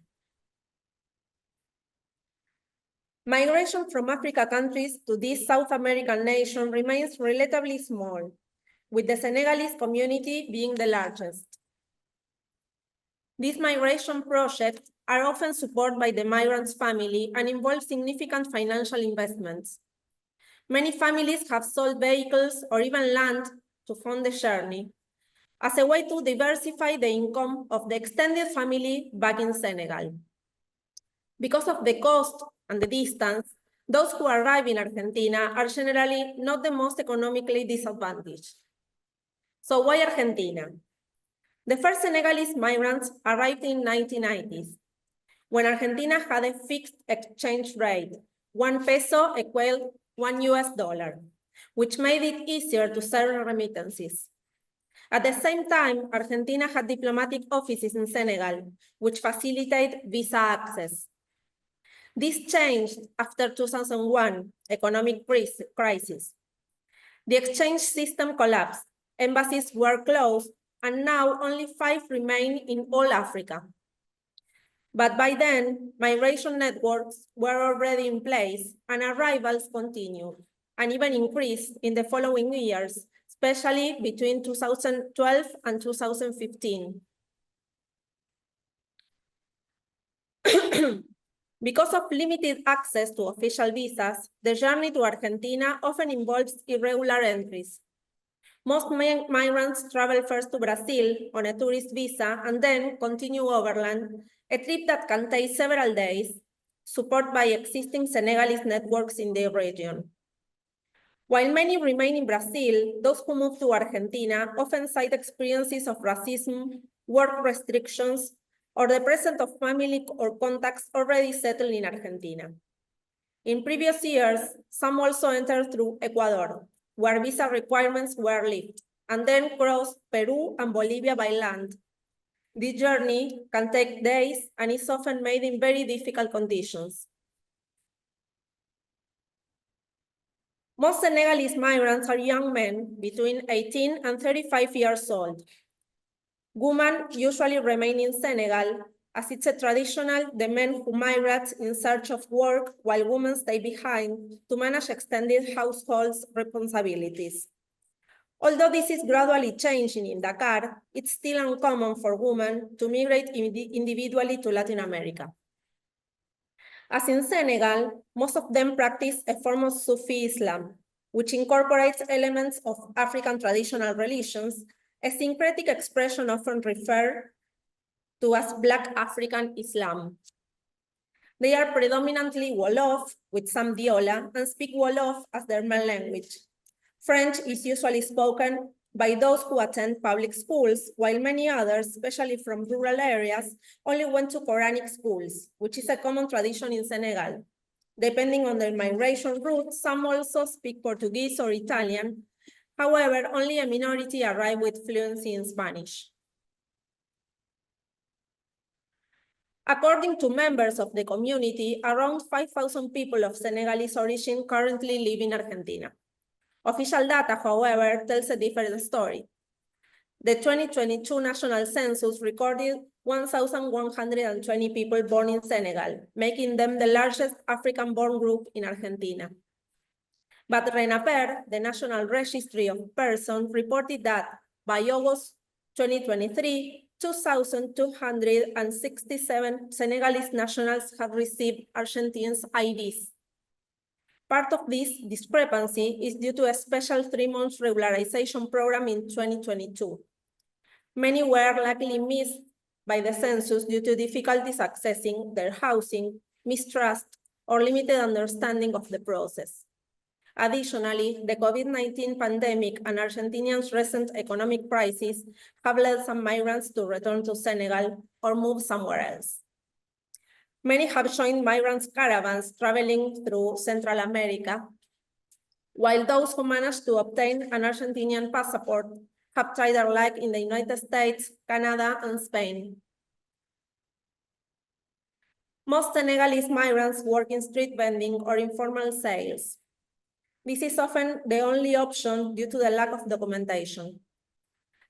Migration from Africa countries to this South American nation remains relatively small, with the Senegalese community being the largest. These migration projects are often supported by the migrant's family and involve significant financial investments. Many families have sold vehicles or even land to fund the journey as a way to diversify the income of the extended family back in Senegal. Because of the cost and the distance, those who arrive in Argentina are generally not the most economically disadvantaged. So why Argentina? The first Senegalese migrants arrived in 1990s, when Argentina had a fixed exchange rate, 1 peso equaled $1, which made it easier to send remittances. At the same time, Argentina had diplomatic offices in Senegal, which facilitate visa access. This changed after 2001 economic crisis. The exchange system collapsed, embassies were closed, and now only 5 remain in all Africa. But by then, migration networks were already in place and arrivals continued, and even increased in the following years, especially between 2012 and 2015. Because of limited access to official visas, the journey to Argentina often involves irregular entries. Most migrants travel first to Brazil on a tourist visa and then continue overland, a trip that can take several days, supported by existing Senegalese networks in the region. While many remain in Brazil, those who move to Argentina often cite experiences of racism, work restrictions, or the presence of family or contacts already settled in Argentina. In previous years, some also entered through Ecuador, where visa requirements were lifted, and then crossed Peru and Bolivia by land. This journey can take days and is often made in very difficult conditions. Most Senegalese migrants are young men between 18 and 35 years old. Women usually remain in Senegal, as it's a traditional the men who migrate in search of work while women stay behind to manage extended household responsibilities. Although this is gradually changing in Dakar, it's still uncommon for women to migrate individually to Latin America. As in Senegal, most of them practice a form of Sufi Islam, which incorporates elements of African traditional religions, a syncretic expression often referred to as Black African Islam. They are predominantly Wolof with some Diola and speak Wolof as their main language. French is usually spoken by those who attend public schools, while many others, especially from rural areas, only went to Quranic schools, which is a common tradition in Senegal. Depending on their migration route, some also speak Portuguese or Italian. However, only a minority arrive with fluency in Spanish. According to members of the community, around 5,000 people of Senegalese origin currently live in Argentina. Official data, however, tells a different story. The 2022 national census recorded 1,120 people born in Senegal, making them the largest African-born group in Argentina. But RENAPER, the National Registry of Persons, reported that by August 2023, 2,267 Senegalese nationals have received Argentines' IDs. Part of this discrepancy is due to a special 3-month regularization program in 2022. Many were likely missed by the census due to difficulties accessing their housing, mistrust, or limited understanding of the process. Additionally, the COVID-19 pandemic and Argentinians' recent economic crisis have led some migrants to return to Senegal or move somewhere else. Many have joined migrants' caravans traveling through Central America, while those who managed to obtain an Argentinian passport have tried their luck in the United States, Canada, and Spain. Most Senegalese migrants work in street vending or informal sales. This is often the only option due to the lack of documentation.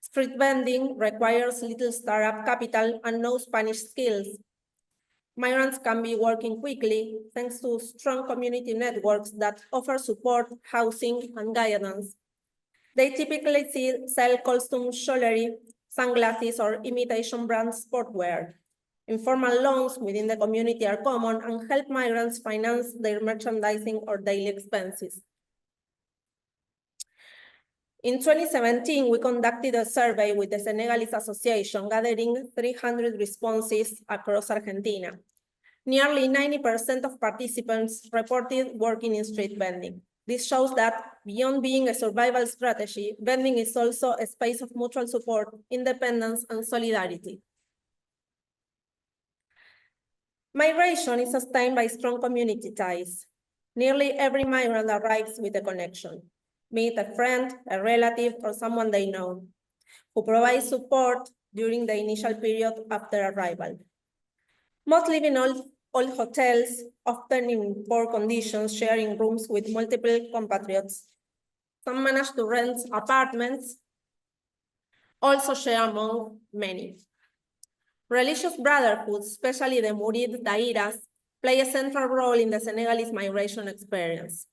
Street vending requires little startup capital and no Spanish skills. Migrants can be working quickly thanks to strong community networks that offer support, housing, and guidance. They typically sell costume jewelry, sunglasses, or imitation brand sportwear. Informal loans within the community are common and help migrants finance their merchandising or daily expenses. In 2017, we conducted a survey with the Senegalese Association, gathering 300 responses across Argentina. Nearly 90% of participants reported working in street vending. This shows that beyond being a survival strategy, vending is also a space of mutual support, independence, and solidarity. Migration is sustained by strong community ties. Nearly every migrant arrives with a connection, be it a friend, a relative, or someone they know, who provides support during the initial period after arrival. Most live in old hotels, often in poor conditions, sharing rooms with multiple compatriots. Some manage to rent apartments, also share among many. Religious brotherhoods, especially the Murid dairas, play a central role in the Senegalese migration experience.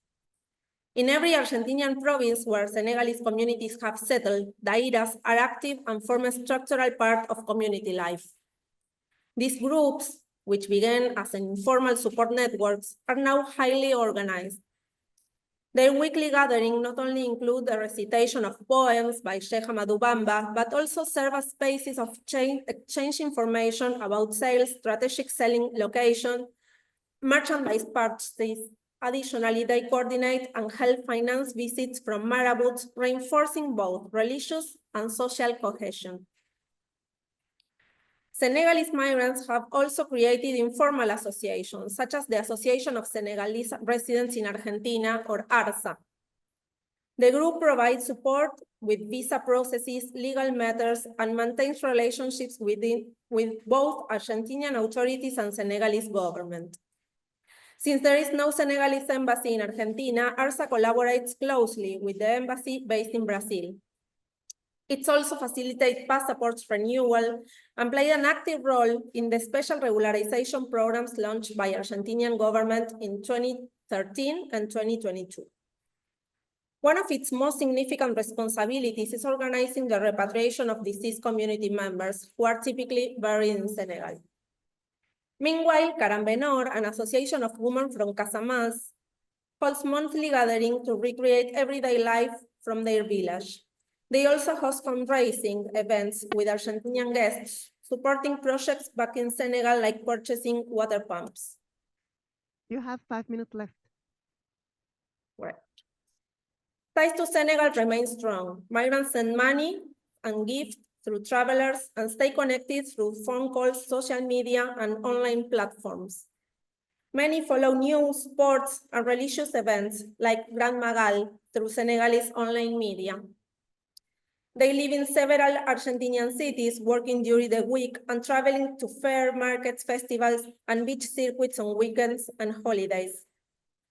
In every Argentinian province where Senegalese communities have settled, dairas are active and form a structural part of community life. These groups, which began as informal support networks, are now highly organized. Their weekly gathering not only include the recitation of poems by Sheikh Amadou Bamba, but also serve as spaces of exchange information about sales, strategic selling location, merchandise purchases. Additionally, they coordinate and help finance visits from marabouts, reinforcing both religious and social cohesion. Senegalese migrants have also created informal associations, such as the Association of Senegalese Residents in Argentina, or ARSA. The group provides support with visa processes, legal matters, and maintains relationships with both Argentinian authorities and Senegalese government. Since there is no Senegalese embassy in Argentina, ARSA collaborates closely with the embassy based in Brazil. It also facilitates passports renewal and played an active role in the special regularization programs launched by Argentinian government in 2013 and 2022. One of its most significant responsibilities is organizing the repatriation of deceased community members who are typically buried in Senegal. Meanwhile, Carambenor, an association of women from Casamance, holds monthly gatherings to recreate everyday life from their village. They also host fundraising events with Argentinian guests, supporting projects back in Senegal like purchasing water pumps. You have 5 minutes left. Right. Ties to Senegal remain strong. Migrants send money and gifts through travelers and stay connected through phone calls, social media, and online platforms. Many follow news, sports, and religious events like Grand Magal through Senegalese online media. They live in several Argentinian cities, working during the week and traveling to fair markets, festivals, and beach circuits on weekends and holidays.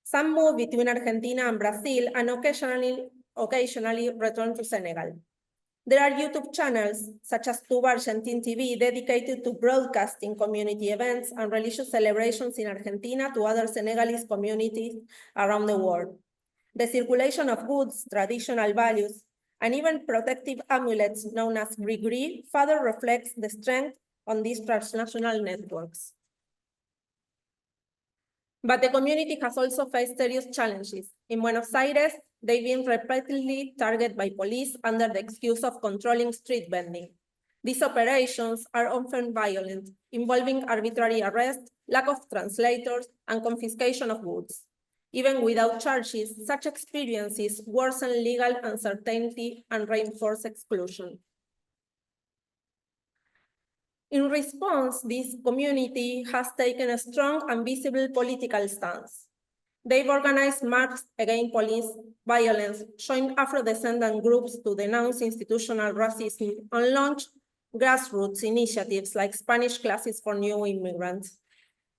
Some move between Argentina and Brazil and occasionally return to Senegal. There are YouTube channels, such as Tuba Argentine TV, dedicated to broadcasting community events and religious celebrations in Argentina to other Senegalese communities around the world. The circulation of goods, traditional values, and even protective amulets known as gris-gris further reflects the strength on these transnational networks. But the community has also faced serious challenges. In Buenos Aires, they've been repeatedly targeted by police under the excuse of controlling street vending. These operations are often violent, involving arbitrary arrest, lack of translators, and confiscation of goods. Even without charges, such experiences worsen legal uncertainty and reinforce exclusion. In response, this community has taken a strong and visible political stance. They've organized marches against police violence, joined Afro-descendant groups to denounce institutional racism, and launched grassroots initiatives like Spanish classes for new immigrants.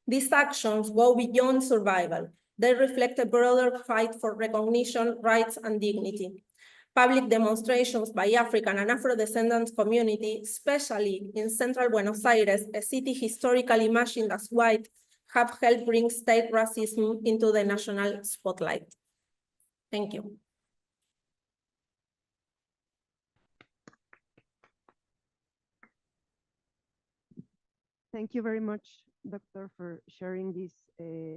These actions go beyond survival. They reflect a broader fight for recognition, rights, and dignity. Public demonstrations by African and Afro-descendant community, especially in central Buenos Aires, a city historically imagined as white, have helped bring state racism into the national spotlight. Thank you. Thank you very much, Doctor, for sharing this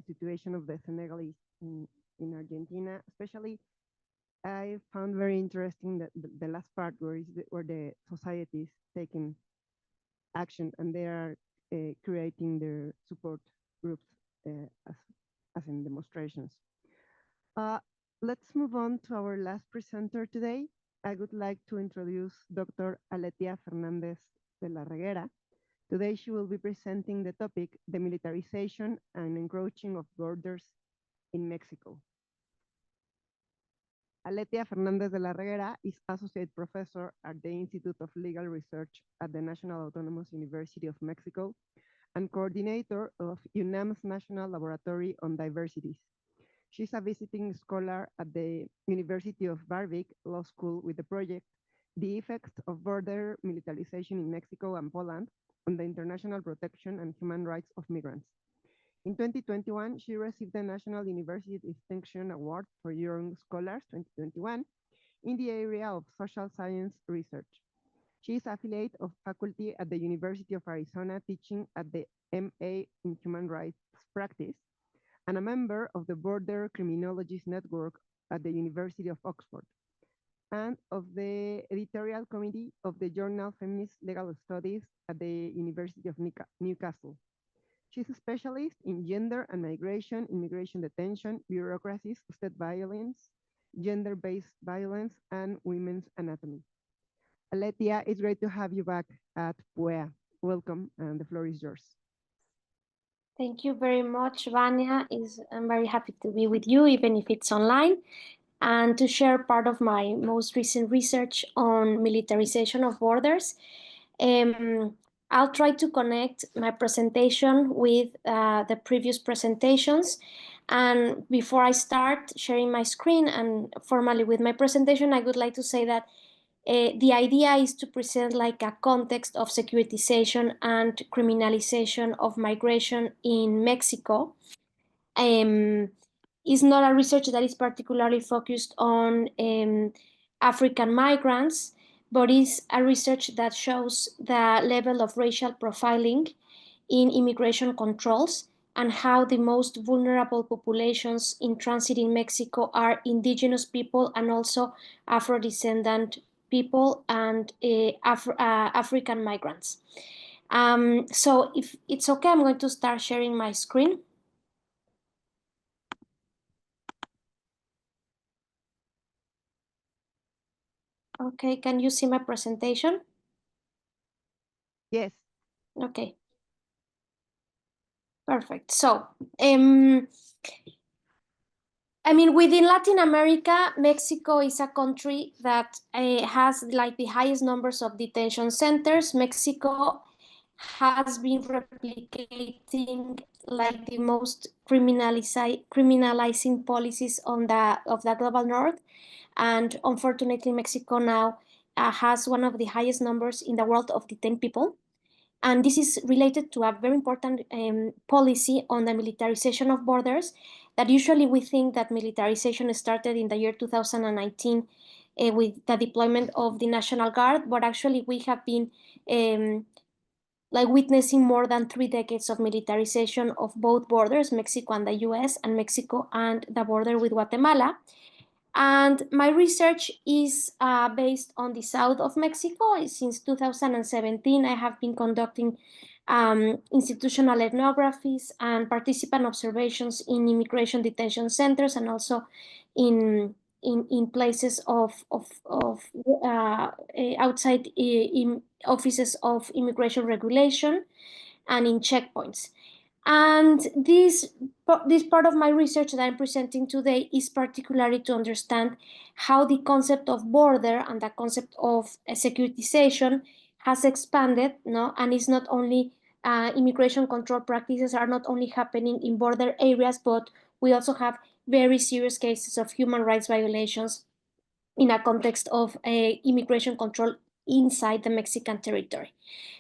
situation of the Senegalese in Argentina. Especially, I found very interesting that the last part where the society is taking action and they are creating their support groups as in demonstrations. Let's move on to our last presenter today. I would like to introduce Dr. Alethia Fernández de la Reguera. Today she will be presenting the topic, the militarization and encroaching of borders in Mexico. Alethia Fernández de la Reguera is Associate Professor at the Institute of Legal Research at the National Autonomous University of Mexico and coordinator of UNAM's National Laboratory on Diversities. She's a visiting scholar at the University of Warwick Law School with the project, The Effects of Border Militarization in Mexico and Poland on the International Protection and Human Rights of Migrants. In 2021, she received the National University Distinction Award for Young Scholars 2021 in the area of social science research. She is affiliate of faculty at the University of Arizona teaching at the MA in Human Rights Practice and a member of the Border Criminologists Network at the University of Oxford and of the editorial committee of the journal Feminist Legal Studies at the University of Newcastle. She's a specialist in gender and migration, immigration detention, bureaucracies, state violence, gender-based violence, and women's anatomy. Alethia, it's great to have you back at PUEA. Welcome, and the floor is yours. Thank you very much, Vania. I'm very happy to be with you, even if it's online, and to share part of my most recent research on militarization of borders. I'll try to connect my presentation with the previous presentations. And before I start sharing my screen and formally with my presentation, I would like to say that the idea is to present like a context of securitization and criminalization of migration in Mexico. It's not a research that is particularly focused on African migrants, but is a research that shows the level of racial profiling in immigration controls and how the most vulnerable populations in transit in Mexico are indigenous people and also Afro-descendant people and African migrants. So if it's okay, I'm going to start sharing my screen. Okay, can you see my presentation? Yes. Okay. Perfect. So, I mean, within Latin America, Mexico is a country that has like the highest numbers of detention centers. Mexico has been replicating like the most criminalizing policies of the global north. And unfortunately, Mexico now has one of the highest numbers in the world of detained people. And this is related to a very important policy on the militarization of borders, that usually we think that militarization started in the year 2019 with the deployment of the National Guard, but actually we have been like witnessing more than 3 decades of militarization of both borders, Mexico and the US, and Mexico and the border with Guatemala. And my research is based on the south of Mexico. Since 2017, I have been conducting institutional ethnographies and participant observations in immigration detention centers, and also in places of outside in offices of immigration regulation and in checkpoints. And this part of my research that I'm presenting today is particularly to understand how the concept of border and the concept of securitization has expanded, no? And it's not only immigration control practices are not only happening in border areas, but we also have very serious cases of human rights violations in a context of immigration control inside the Mexican territory.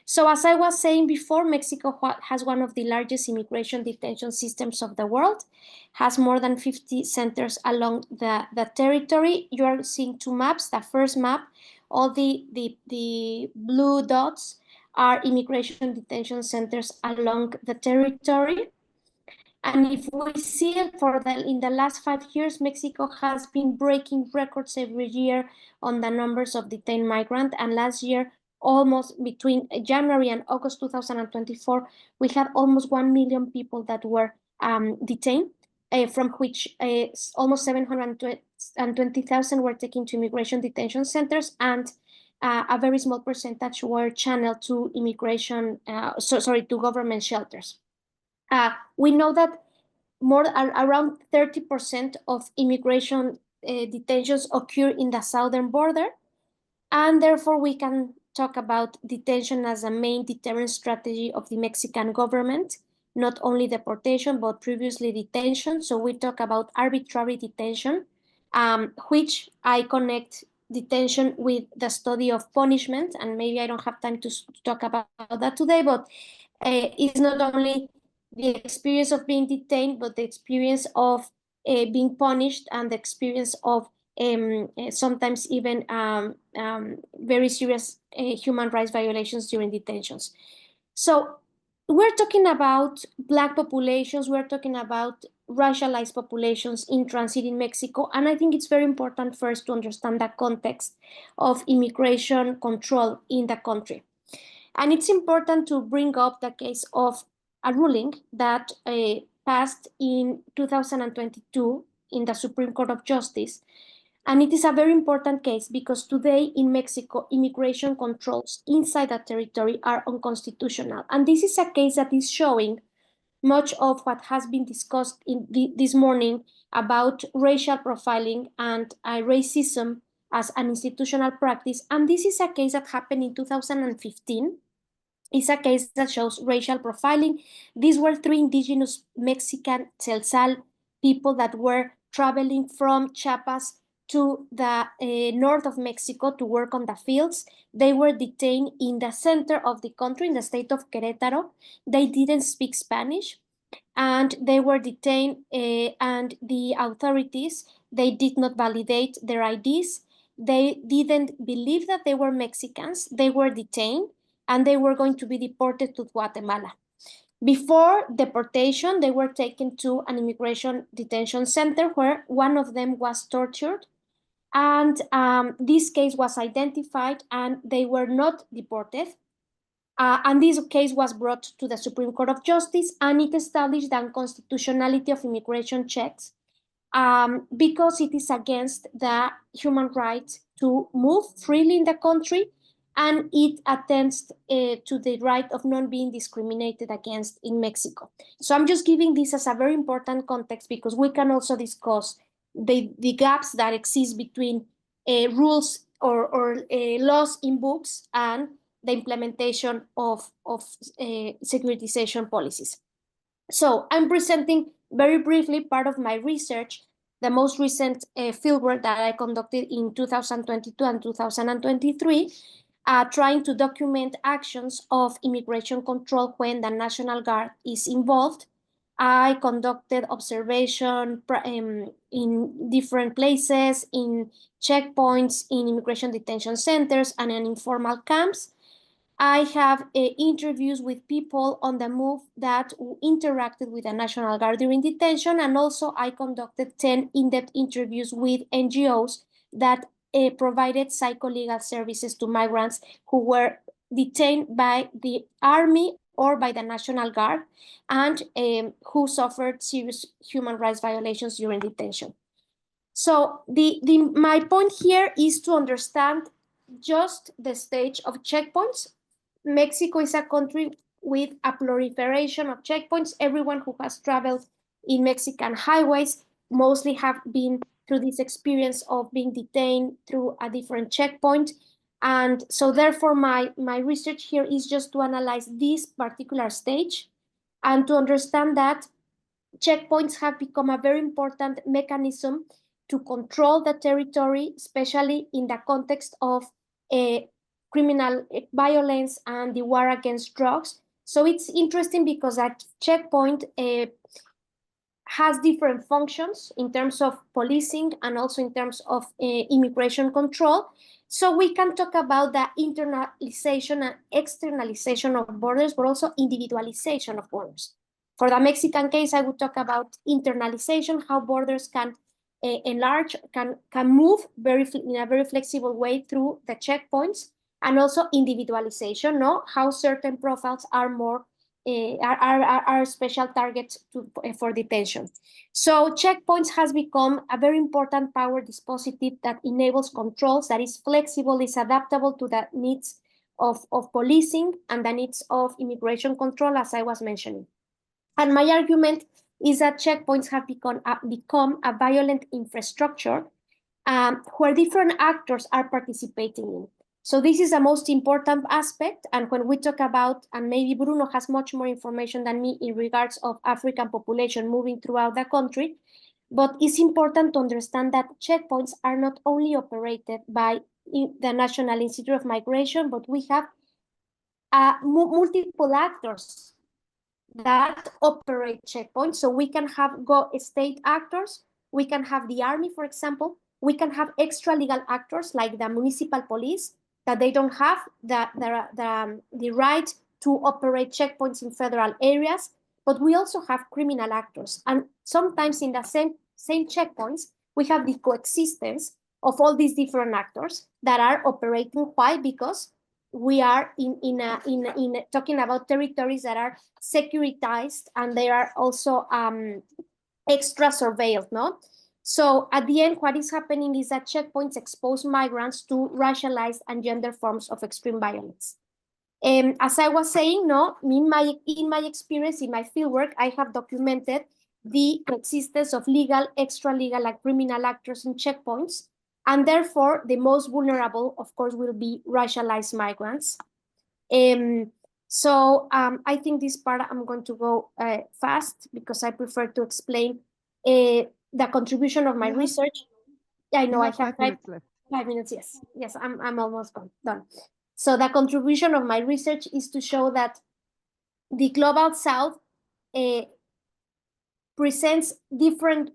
So as I was saying before, Mexico has one of the largest immigration detention systems of the world, has more than 50 centers along the territory. You are seeing 2 maps. The first map, all the blue dots are immigration detention centers along the territory. And if we see it in the last 5 years, Mexico has been breaking records every year on the numbers of detained migrants. And last year, almost between January and August 2024, we had almost 1 million people that were detained, from which almost 720,000 were taken to immigration detention centers, and a very small percentage were channeled to to government shelters. We know that around 30% of immigration detentions occur in the southern border, and therefore we can talk about detention as a main deterrent strategy of the Mexican government, not only deportation, but previously detention. So we talk about arbitrary detention, which I connect detention with the study of punishment, and maybe I don't have time to talk about that today, but it's not only the experience of being detained, but the experience of being punished, and the experience of sometimes even very serious human rights violations during detentions. So we're talking about Black populations, we're talking about racialized populations in transit in Mexico, and I think it's very important first to understand the context of immigration control in the country. And it's important to bring up the case of a ruling that passed in 2022 in the Supreme Court of Justice. And it is a very important case because today in Mexico, immigration controls inside the territory are unconstitutional. And this is a case that is showing much of what has been discussed this morning about racial profiling and racism as an institutional practice. And this is a case that happened in 2015. It's a case that shows racial profiling. These were 3 indigenous Mexican Tzeltal people that were traveling from Chiapas to the north of Mexico to work on the fields. They were detained in the center of the country, in the state of Querétaro. They didn't speak Spanish, and they were detained, and the authorities, they did not validate their IDs. They didn't believe that they were Mexicans. They were detained, and they were going to be deported to Guatemala. Before deportation, they were taken to an immigration detention center where one of them was tortured. And this case was identified, and they were not deported. And this case was brought to the Supreme Court of Justice, and it established the unconstitutionality of immigration checks because it is against the human right to move freely in the country, and it attends to the right of not being discriminated against in Mexico. So I'm just giving this as a very important context because we can also discuss the gaps that exist between rules or laws in books and the implementation of securitization policies. So I'm presenting very briefly part of my research the most recent fieldwork that I conducted in 2022 and 2023, trying to document actions of immigration control when the National Guard is involved. I conducted observation in different places, in checkpoints, in immigration detention centers, and in informal camps. I have interviews with people on the move that interacted with the National Guard during detention, and also I conducted 10 in-depth interviews with NGOs that provided psycholegal services to migrants who were detained by the army or by the National Guard, and who suffered serious human rights violations during detention. So my point here is to understand just the stage of checkpoints. Mexico is a country with a proliferation of checkpoints. Everyone who has traveled in Mexican highways mostly have been through this experience of being detained through a different checkpoint. And so therefore my research here is just to analyze this particular stage and to understand that checkpoints have become a very important mechanism to control the territory, especially in the context of criminal violence and the war against drugs. So it's interesting because that checkpoint has different functions in terms of policing and also in terms of immigration control. So we can talk about the internalization and externalization of borders, but also individualization of borders. For the Mexican case, I would talk about internalization, how borders can enlarge, can move in a very flexible way through the checkpoints, and also individualization, how certain profiles are more are special targets for detention. So checkpoints has become a very important power dispositive that enables controls, that is flexible, is adaptable to the needs of policing and the needs of immigration control, as I was mentioning. And my argument is that checkpoints have become a violent infrastructure where different actors are participating in. So this is the most important aspect. And when we talk about, and maybe Bruno has much more information than me in regards of African population moving throughout the country, but it's important to understand that checkpoints are not only operated by the National Institute of Migration, but we have multiple actors that operate checkpoints. So we can have state actors, we can have the army, for example, we can have extra legal actors like the municipal police, that they don't have the right to operate checkpoints in federal areas, but we also have criminal actors. And sometimes in the same checkpoints, we have the coexistence of all these different actors that are operating. Why? Because we are in talking about territories that are securitized and they are also extra surveilled, So at the end, what is happening is that checkpoints expose migrants to racialized and gender forms of extreme violence. As I was saying, in my experience, in my fieldwork, I have documented the existence of legal, extra-legal, and criminal actors in checkpoints, and therefore the most vulnerable, of course, will be racialized migrants. So I think this part I'm going to go fast because I prefer to explain the contribution of my research. I know I have 5 minutes left. 5 minutes, yes, I'm almost done. So the contribution of my research is to show that the Global South presents different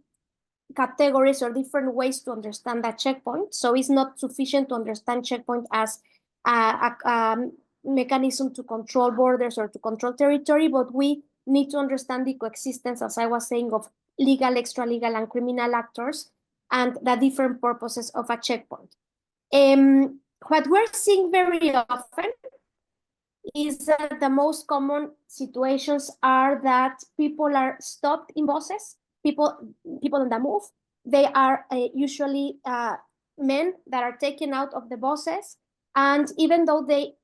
categories or different ways to understand that checkpoint. So it's not sufficient to understand checkpoint as a mechanism to control borders or to control territory, but we need to understand the coexistence, as I was saying, of legal, extra-legal, and criminal actors, and the different purposes of a checkpoint. What we're seeing very often is that the most common situations are that people are stopped in buses, people on the move. They are usually men that are taken out of the buses, and even though they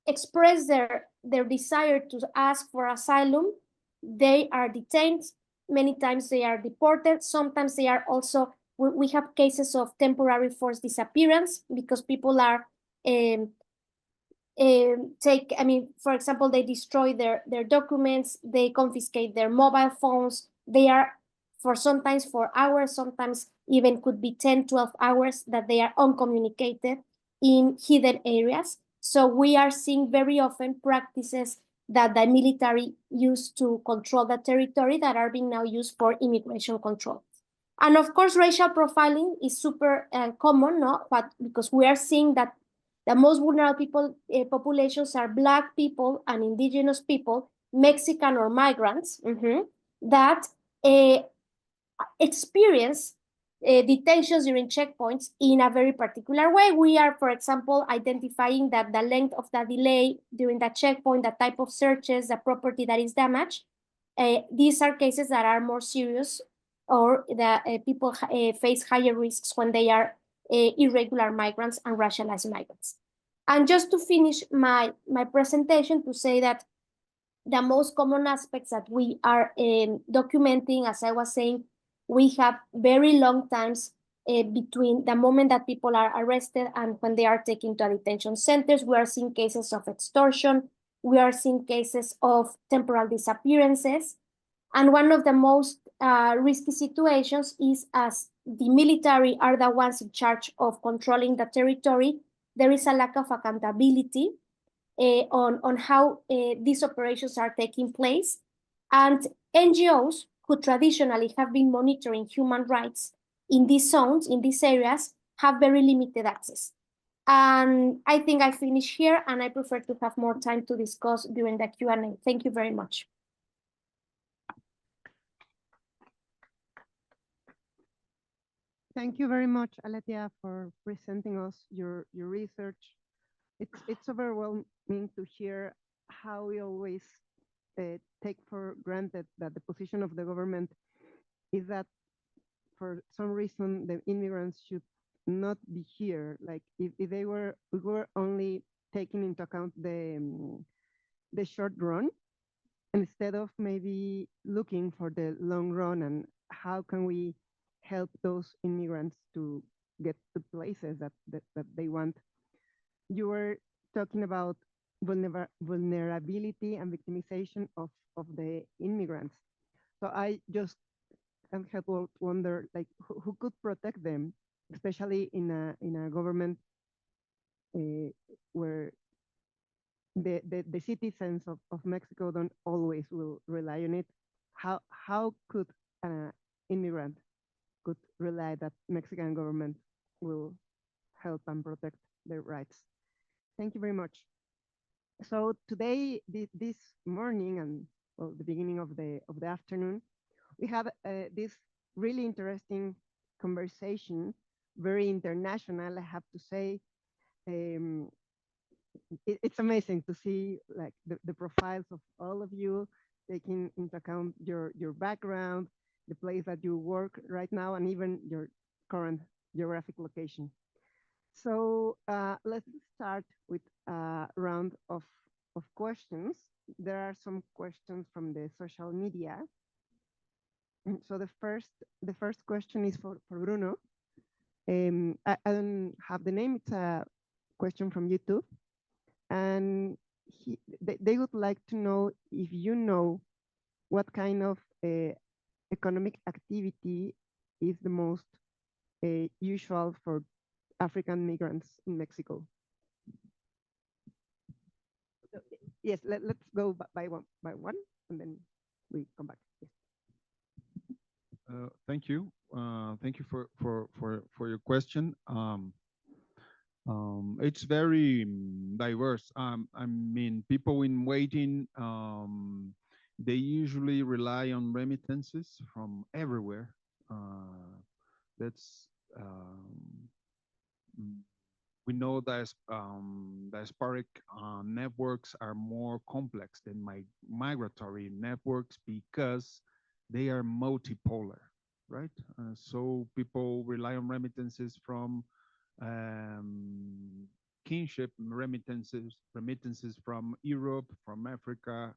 express their desire to ask for asylum, they are detained. Many times they are deported. Sometimes they are also, we have cases of temporary forced disappearance because people are for example, they destroy their documents, they confiscate their mobile phones, they are for sometimes 4 hours, sometimes even could be 10, 12 hours that they are uncommunicated in hidden areas. So we are seeing very often practices that the military used to control the territory that are being now used for immigration control. And of course, racial profiling is super common, no? But because we are seeing that the most vulnerable populations are Black people and indigenous people, Mexican or migrants, that experience detentions during checkpoints in a very particular way. We are, for example, identifying that the length of the delay during the checkpoint, the type of searches, the property that is damaged, these are cases that are more serious, or the people face higher risks when they are irregular migrants and racialized migrants. And just to finish my presentation, to say that the most common aspects that we are documenting, as I was saying, we have very long times between the moment that people are arrested and when they are taken to detention centers. We are seeing cases of extortion. We are seeing cases of temporal disappearances. And one of the most risky situations is, as the military are the ones in charge of controlling the territory, there is a lack of accountability on how these operations are taking place. And NGOs who traditionally have been monitoring human rights in these zones, in these areas, have very limited access. And I think I finish here, and I prefer to have more time to discuss during the Q&A. Thank you very much. Thank you very much, Alethia, for presenting us your research. It's overwhelming to hear how we always take for granted that the position of the government is that for some reason the immigrants should not be here. Like if we were only taking into account the short run, instead of maybe looking for the long run and how can we help those immigrants to get to places that they want. You were talking about vulnerability and victimization of the immigrants. So I just can't help but wonder, like, who could protect them, especially in a government where the citizens of Mexico don't always will rely on it. How could an immigrant could rely that Mexican government will help and protect their rights? Thank you very much. So today, this morning, and well, the beginning of the afternoon, we have this really interesting conversation, very international, I have to say. It's amazing to see like the profiles of all of you, taking into account your background, the place that you work right now, and even your current geographic location. So let's start with a round of questions. There are some questions from the social media. And so the first question is for Bruno. I don't have the name. It's a question from YouTube. And they would like to know if you know what kind of economic activity is the most usual for African migrants in Mexico. Yes, let's go by one, and then we come back. Yes. Thank you. Thank you for your question. It's very diverse. I mean, people in waiting, they usually rely on remittances from everywhere. That's we know that diasporic networks are more complex than migratory networks because they are multipolar, right? So people rely on remittances from kinship, remittances from Europe, from Africa,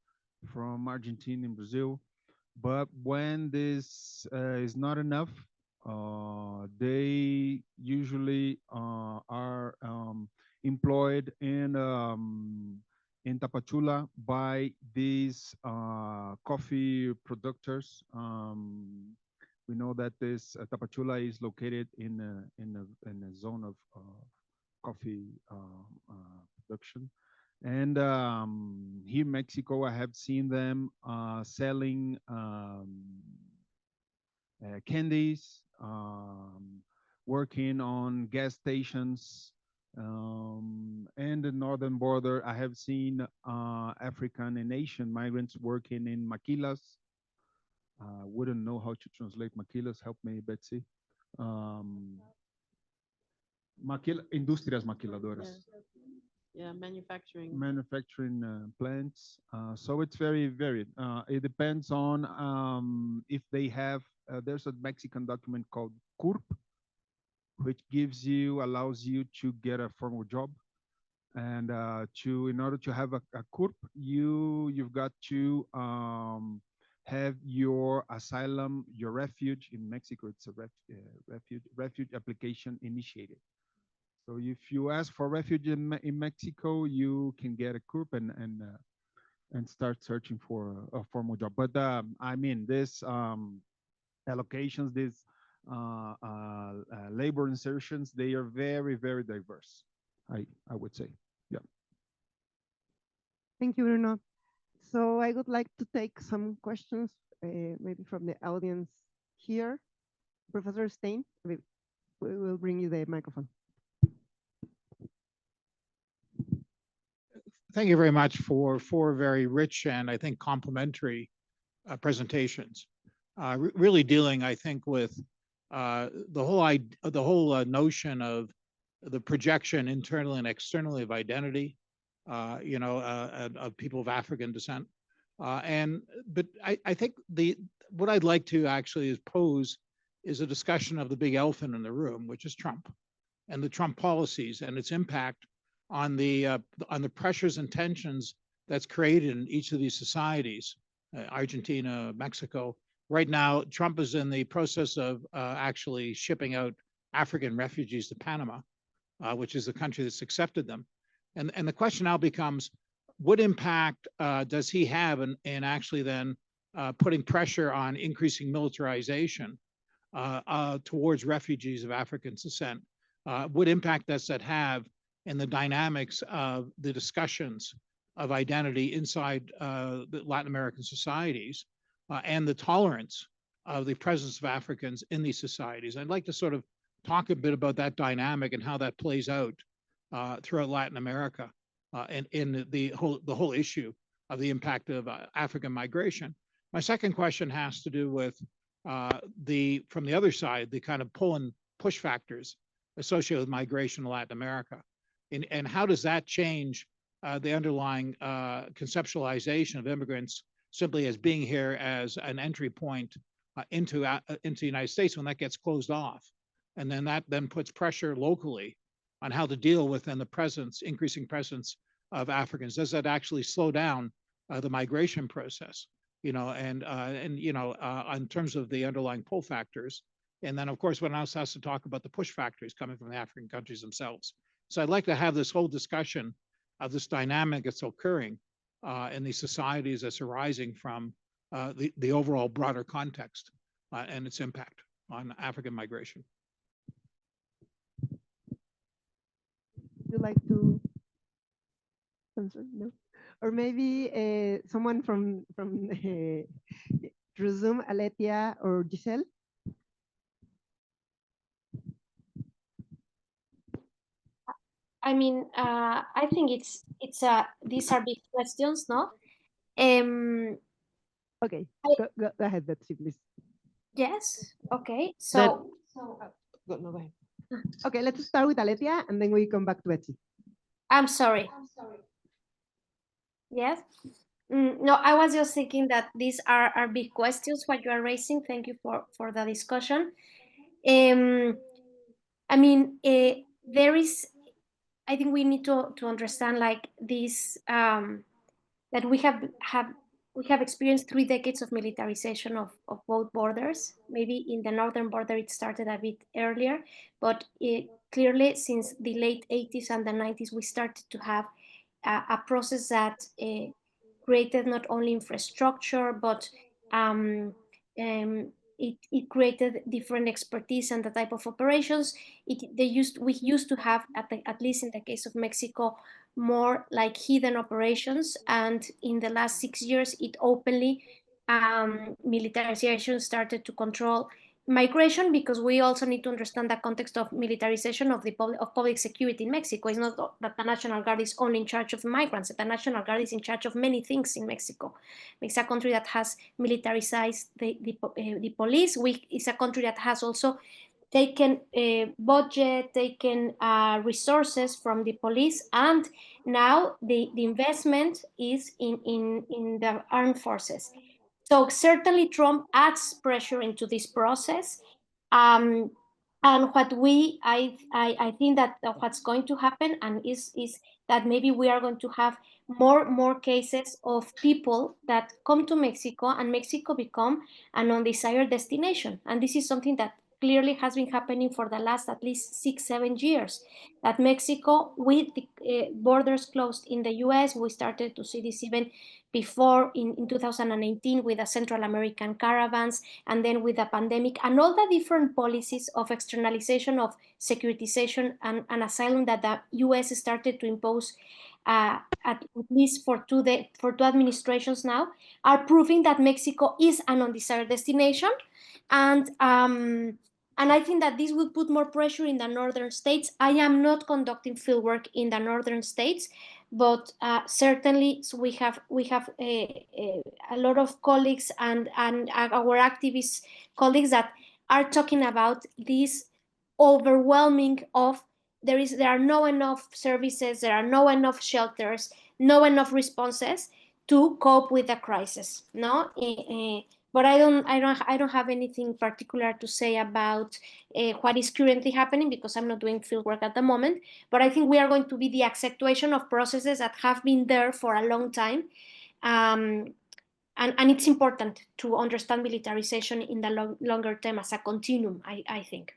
from Argentina and Brazil. But when this is not enough, they usually are employed in Tapachula by these coffee producers We know that this Tapachula is located in a zone of coffee production. And here in Mexico, I have seen them selling candies, working on gas stations. And the northern border, I have seen African and Asian migrants working in maquilas. Wouldn't know how to translate maquilas. Help me, Betsy. Industrias maquiladoras. Yeah, manufacturing. Manufacturing plants. So it's very varied. It depends on if they have, there's a Mexican document called CURP, which allows you to get a formal job. And in order to have a CURP, you've got to have your asylum, your refuge in Mexico. It's a refuge application initiated. So if you ask for refuge in Mexico, you can get a CURP and start searching for a formal job. But I mean, this allocations, these labor insertions, they are very, very diverse. I would say, yeah. Thank you, Bruno. So I would like to take some questions, maybe from the audience here. Professor Stein, we will bring you the microphone. Thank you very much for four very rich and I think complementary presentations. Really dealing, I think, with the whole notion of the projection internally and externally of identity, of people of African descent. But I think what I'd like to actually pose is a discussion of the big elephant in the room, which is Trump and the Trump policies and its impact on the pressures and tensions that's created in each of these societies, Argentina, Mexico. Right now, Trump is in the process of actually shipping out African refugees to Panama, which is the country that's accepted them. And the question now becomes, what impact does he have in actually then putting pressure on increasing militarization towards refugees of African descent? What impact does that have in the dynamics of the discussions of identity inside the Latin American societies and the tolerance of the presence of Africans in these societies? I'd like to sort of talk a bit about that dynamic and how that plays out throughout Latin America and in the whole issue of the impact of African migration. My second question has to do with from the other side, the kind of pull and push factors associated with migration in Latin America. And how does that change the underlying conceptualization of immigrants simply as being here as an entry point into the United States when that gets closed off? And then that then puts pressure locally on how to deal with the increasing presence of Africans. Does that actually slow down the migration process? In terms of the underlying pull factors. And then, of course, one else has to talk about the push factors coming from the African countries themselves. So I'd like to have this whole discussion of this dynamic that's occurring in these societies that's arising from the overall broader context and its impact on African migration. Would you like to answer? No? Or maybe someone from through Zoom, Alethia or Gisele? I mean, I think these are big questions, no? Okay, go ahead, Betsy, please. Yes. Okay. So. Go ahead. Okay, let's start with Alethia, and then we come back to Betsy. I'm sorry. Yes. No, I was just thinking that these are big questions what you are raising. Thank you for the discussion. I mean, I think we need to understand like this, that we have experienced 3 decades of militarization of both borders. Maybe in the northern border it started a bit earlier, but clearly since the late 80s and the 90s, we started to have a process that created not only infrastructure, but it created different expertise and the type of operations. We used to have, at least in the case of Mexico, more like hidden operations, and in the last 6 years, it openly militarization started to control migration, because we also need to understand the context of militarization of public security in Mexico. It's not that the National Guard is only in charge of migrants. The National Guard is in charge of many things in Mexico. It's a country that has militarized the police. It's a country that has also taken budget, taken resources from the police, and now the investment is in the armed forces. So certainly Trump adds pressure into this process. And what I think that what's going to happen and is that maybe we are going to have more cases of people that come to Mexico, and Mexico become an undesired destination. And this is something that clearly has been happening for the last at least 6-7 years, that Mexico, with the borders closed in the US, we started to see this even before in 2018 with the Central American caravans, and then with the pandemic and all the different policies of externalization of securitization and asylum that the US started to impose at least for two administrations now, are proving that Mexico is an undesired destination. And I think that this will put more pressure in the northern states. I am not conducting fieldwork in the northern states, but certainly we have a lot of colleagues and our activist colleagues that are talking about this overwhelming of there are no enough services, there are no enough shelters, no enough responses to cope with the crisis. No. But I don't have anything particular to say about what is currently happening, because I'm not doing fieldwork at the moment. But I think we are going to be the accentuation of processes that have been there for a long time. And it's important to understand militarization in the longer term as a continuum, I think.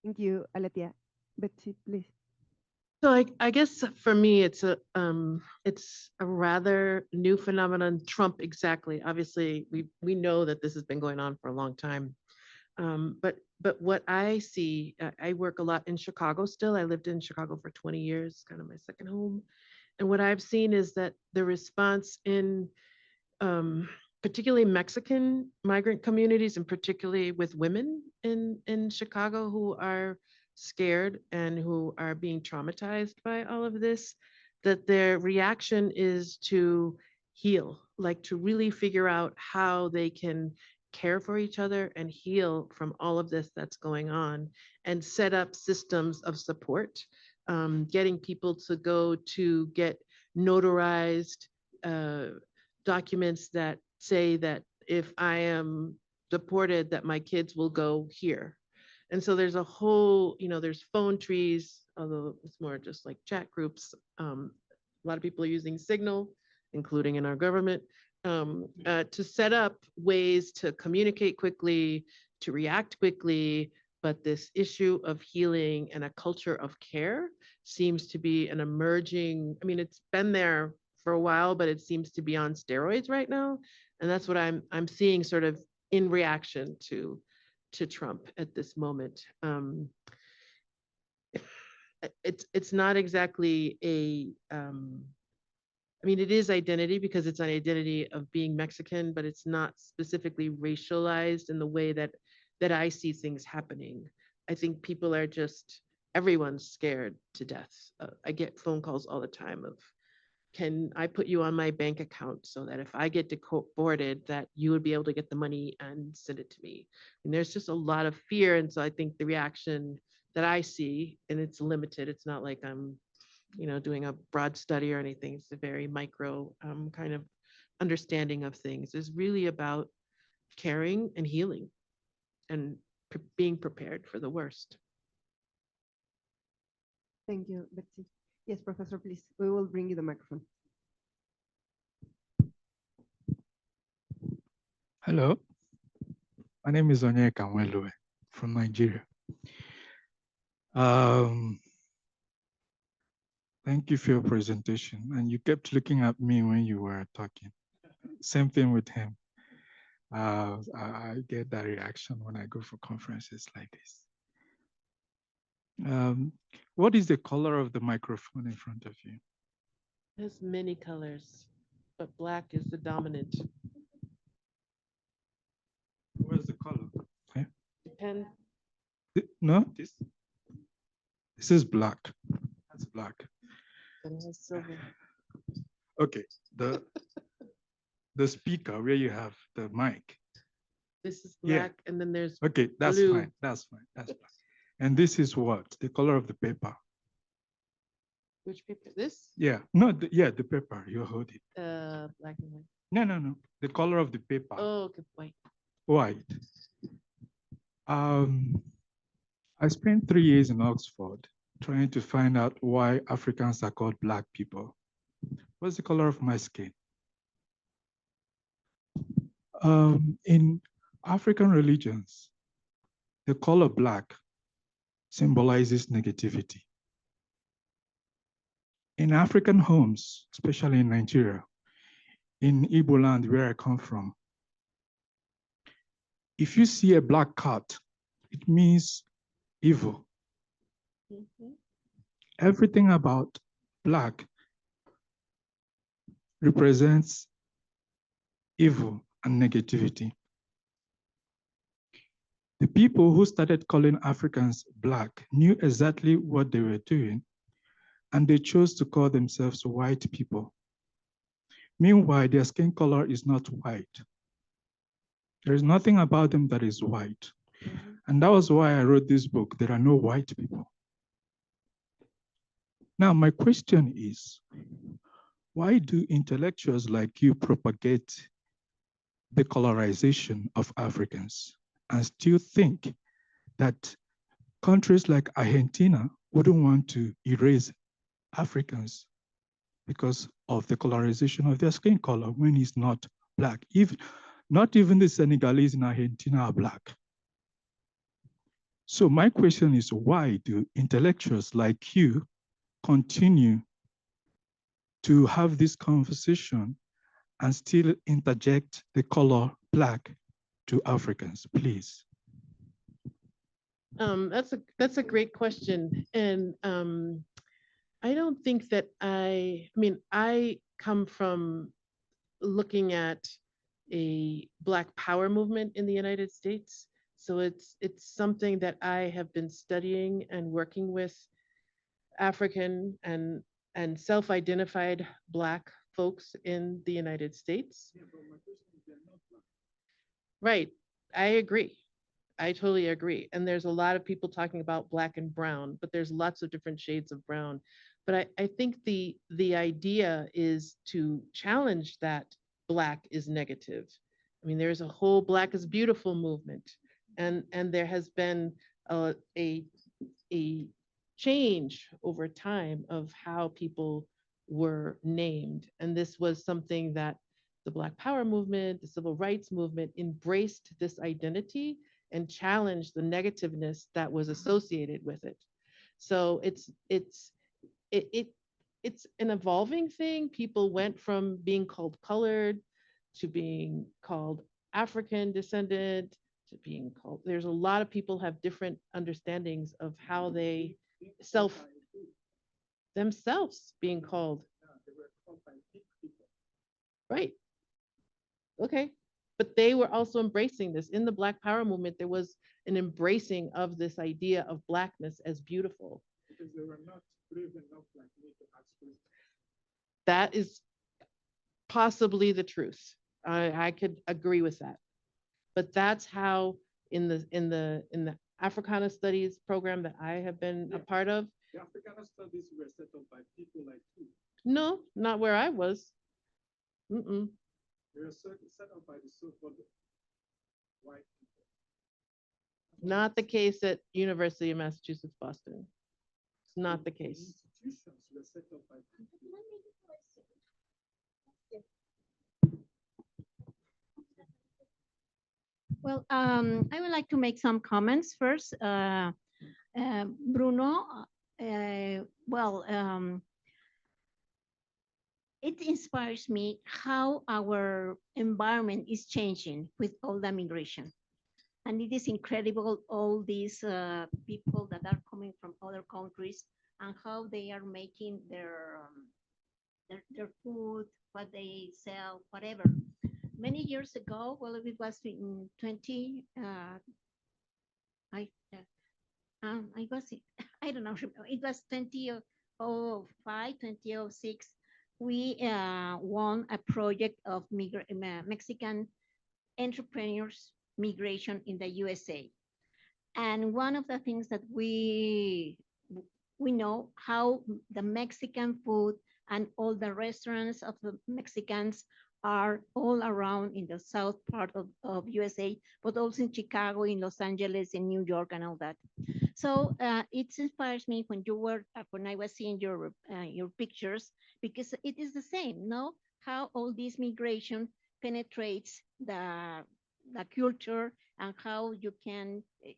Thank you, Alethia. Betsy, please. So I guess for me, it's a rather new phenomenon. Trump, exactly. Obviously, we know that this has been going on for a long time. But what I see, I work a lot in Chicago still. I lived in Chicago for 20 years, kind of my second home. And what I've seen is that the response in particularly Mexican migrant communities, and particularly with women in Chicago who are scared and who are being traumatized by all of this, that their reaction is to heal, like to really figure out how they can care for each other and heal from all of this that's going on, and set up systems of support, getting people to go to get notarized documents that say that if I am deported, that my kids will go here. And so there's a whole, there's phone trees, although it's more just like chat groups. A lot of people are using Signal, including in our government, to set up ways to communicate quickly, to react quickly. But this issue of healing and a culture of care seems to be an emerging, it's been there for a while, but it seems to be on steroids right now. And that's what I'm seeing sort of in reaction to Trump at this moment. It's not exactly it is identity, because it's an identity of being Mexican, but it's not specifically racialized in the way that I see things happening. I think people are everyone's scared to death. I get phone calls all the time of, can I put you on my bank account so that if I get deported, that you would be able to get the money and send it to me? And there's just a lot of fear. And so I think the reaction that I see, and it's limited, it's not like I'm, doing a broad study or anything. It's a very micro kind of understanding of things, is really about caring and healing and being prepared for the worst. Thank you, Betsy. Yes, Professor, please. We will bring you the microphone. Hello, my name is Onyeka Kamwelue from Nigeria. Thank you for your presentation. And you kept looking at me when you were talking. Same thing with him. I get that reaction when I go for conferences like this. What is the color of the microphone in front of you? There's many colors, but black is the dominant. Where's the color? Okay. Depend. No, this is black. That's black. And it has silver. Okay, the speaker where you have the mic. This is Yeah. black, and then there's Okay, that's blue. fine. That's fine. That's fine. And this is what? The color of the paper. Which paper? This? Yeah. No, the paper you're holding. Black and white. No. The color of the paper. Oh, okay, white. White. I spent 3 years in Oxford trying to find out why Africans are called black people. What's the color of my skin? In African religions, the color black symbolizes negativity. In African homes, especially in Nigeria, in Igbo land where I come from, if you see a black cat, it means evil. Mhm. Everything about black represents evil and negativity. The people who started calling Africans black knew exactly what they were doing, and they chose to call themselves white people. Meanwhile, their skin color is not white. There is nothing about them that is white. Mhm. And that was why I wrote this book. There are no white people. Now, my question is, why do intellectuals like you propagate the colorization of Africans and still think that countries like Argentina wouldn't want to erase Africans because of the colorization of their skin color when it's not black? Not even the Senegalese in Argentina are black. So my question is, why do intellectuals like you continue to have this conversation and still interject the color black to Africans, please? That's a great question. And I don't think that I come from looking at a Black Power movement in the United States. So it's something that I have been studying and working with African and self-identified Black folks in the United States. Right, I agree. I totally agree. And there's a lot of people talking about black and brown, but there's lots of different shades of brown. But I think the idea is to challenge that black is negative. I mean, there's a whole Black is Beautiful movement, and there has been a change over time of how people were named. And this was something that the Black Power movement, the Civil Rights movement embraced this identity and challenged the negativeness that was associated with it. So it's an evolving thing. People went from being called colored to being called African descendant to being called. There's a lot of people have different understandings of how they themselves being called. Right. Okay. But they were also embracing this. In the Black Power movement, there was an embracing of this idea of Blackness as beautiful. Because they were not brave enough like me to ask questions. That is possibly the truth. I could agree with that. But that's how in the Africana Studies program that I have been a part of. The Africana Studies were set up by people like you. No, not where I was. They were set up by the so-called white people. Not the case at University of Massachusetts, Boston. It's not the case. Institutions were set up by people. Well, I would like to make some comments first. Bruno, it inspires me how our environment is changing with all the migration. And it is incredible, all these people that are coming from other countries and how they are making their food, what they sell, whatever. Many years ago, well, it was in 20, I I was, I don't know, it was 2005, 2006. We won a project of Mexican entrepreneurs migration in the USA. And one of the things that we know how the Mexican food and all the restaurants of the Mexicans are all around in the south part of USA, but also in Chicago, in Los Angeles, in New York, and all that. So it inspires me when I was seeing your pictures, because it is the same, no? How all this migration penetrates the culture and how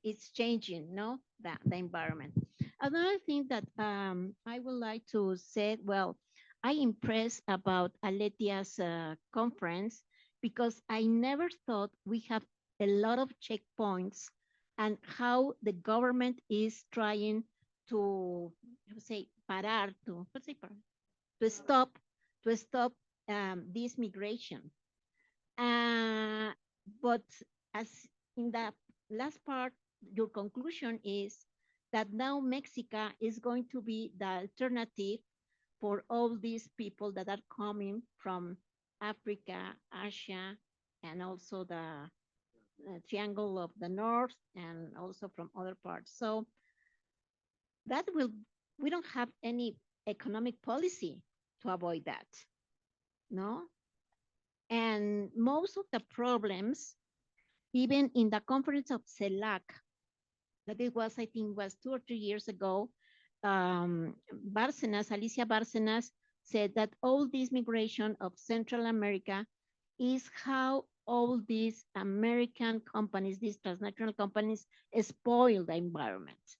it's changing, no? The environment. Another thing that I would like to say, well, I impressed about Alethia's conference because I never thought we have a lot of checkpoints and how the government is trying to say parar to stop this migration. But as in the last part, your conclusion is that now Mexico is going to be the alternative for all these people that are coming from Africa, Asia, and also the Triangle of the North, and also from other parts. So we don't have any economic policy to avoid that, no? And most of the problems, even in the conference of CELAC, that it was, I think, was 2 or 3 years ago, Alethia Bárcenas said that all this migration of Central America is how all these American companies, these transnational companies, spoil the environment.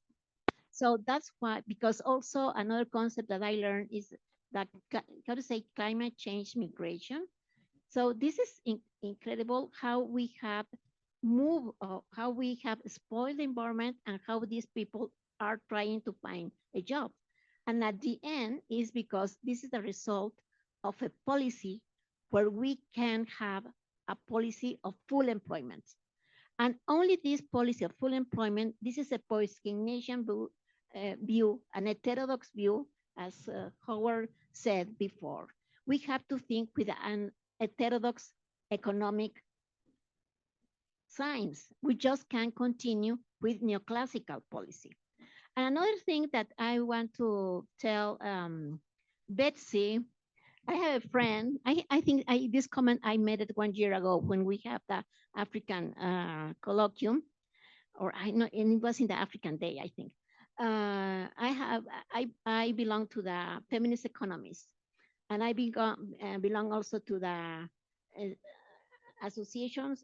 So that's why, because also another concept that I learned is that, how to say, climate change migration. So this is incredible how we have moved, how we have spoiled the environment and how these people are trying to find a job. And at the end is because this is the result of a policy where we can have a policy of full employment. And only this policy of full employment, this is a post-Keynesian view, an heterodox view, as Howard said before. We have to think with an heterodox economic science. We just can't continue with neoclassical policy. And another thing that I want to tell Betsy, I have a friend, I think this comment I made it 1 year ago when we have the African colloquium, or I know, and it was in the African Day, I think. I belong to the feminist economists, and I belong also to the Association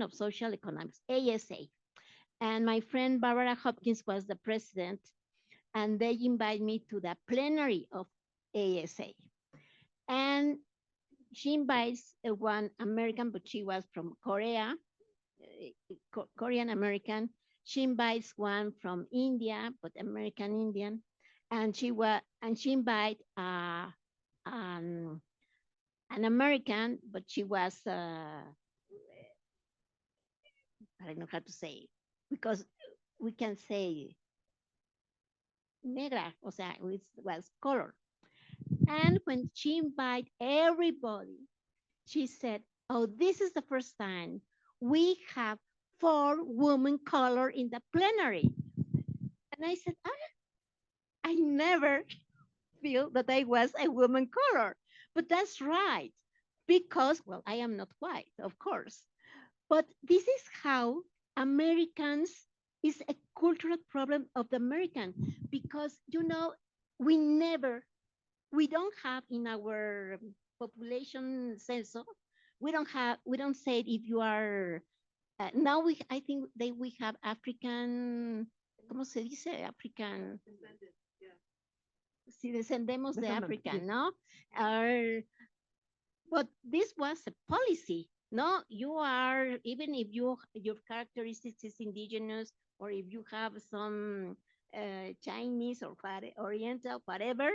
of Social Economics, ASA. And my friend Barbara Hopkins was the president, and they invited me to the plenary of ASA. And she invites one American, but she was from Korea, Korean American. She invites one from India, but American Indian, and she invited an American, but she was I don't know how to say, because we can say negra, o sea, it was color. And when she invited everybody, she said, "Oh, this is the first time we have 4 women color in the plenary." And I said, I never feel that I was a woman color. But that's right, because, well, I am not white, of course. But this is how Americans is a cultural problem of the American, because, you know, we don't have in our population census, we don't say if you are, now I think we have African, ¿cómo se dice? African. si descendemos de Descendamos, África, yes. ¿no? But this was a policy, no? You are, even if your characteristics is indigenous, or if you have some Chinese or Oriental, whatever,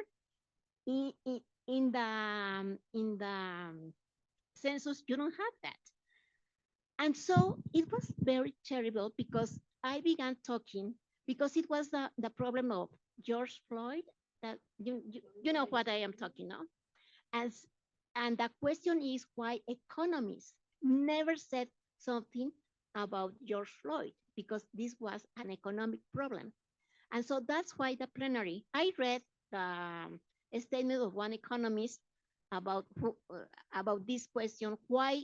in, in, in the census, you don't have that. And so it was very terrible because I began talking, because it was the problem of George Floyd, that you know what I am talking of. As, and the question is why economists never said something about George Floyd, because this was an economic problem. And so that's why the plenary, I read the statement of one economist about this question, why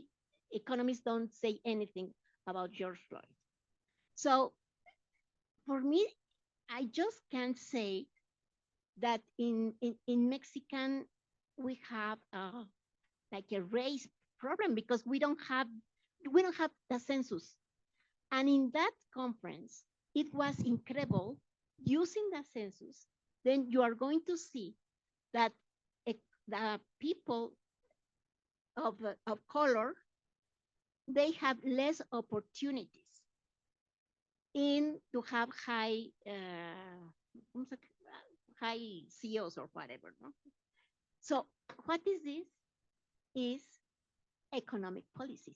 economists don't say anything about George Floyd. So for me, I just can't say that in Mexican, we have like a race problem, because we don't have the census. And in that conference, it was incredible using the census. Then you are going to see that the people of color, they have less opportunities in to have high CEOs or whatever. No? So what is this? Is economic policies.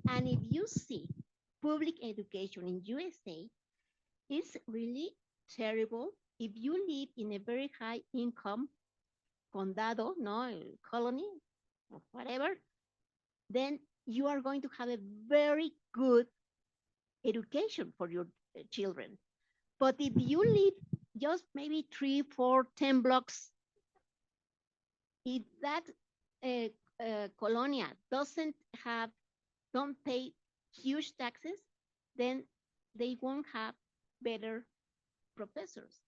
And if you see public education in USA, it's really terrible. If you live in a very high income condado, no, colony, or whatever, then you are going to have a very good education for your children. But if you live just maybe 3, 4, 10 blocks, if that colonia don't pay huge taxes, then they won't have better professors.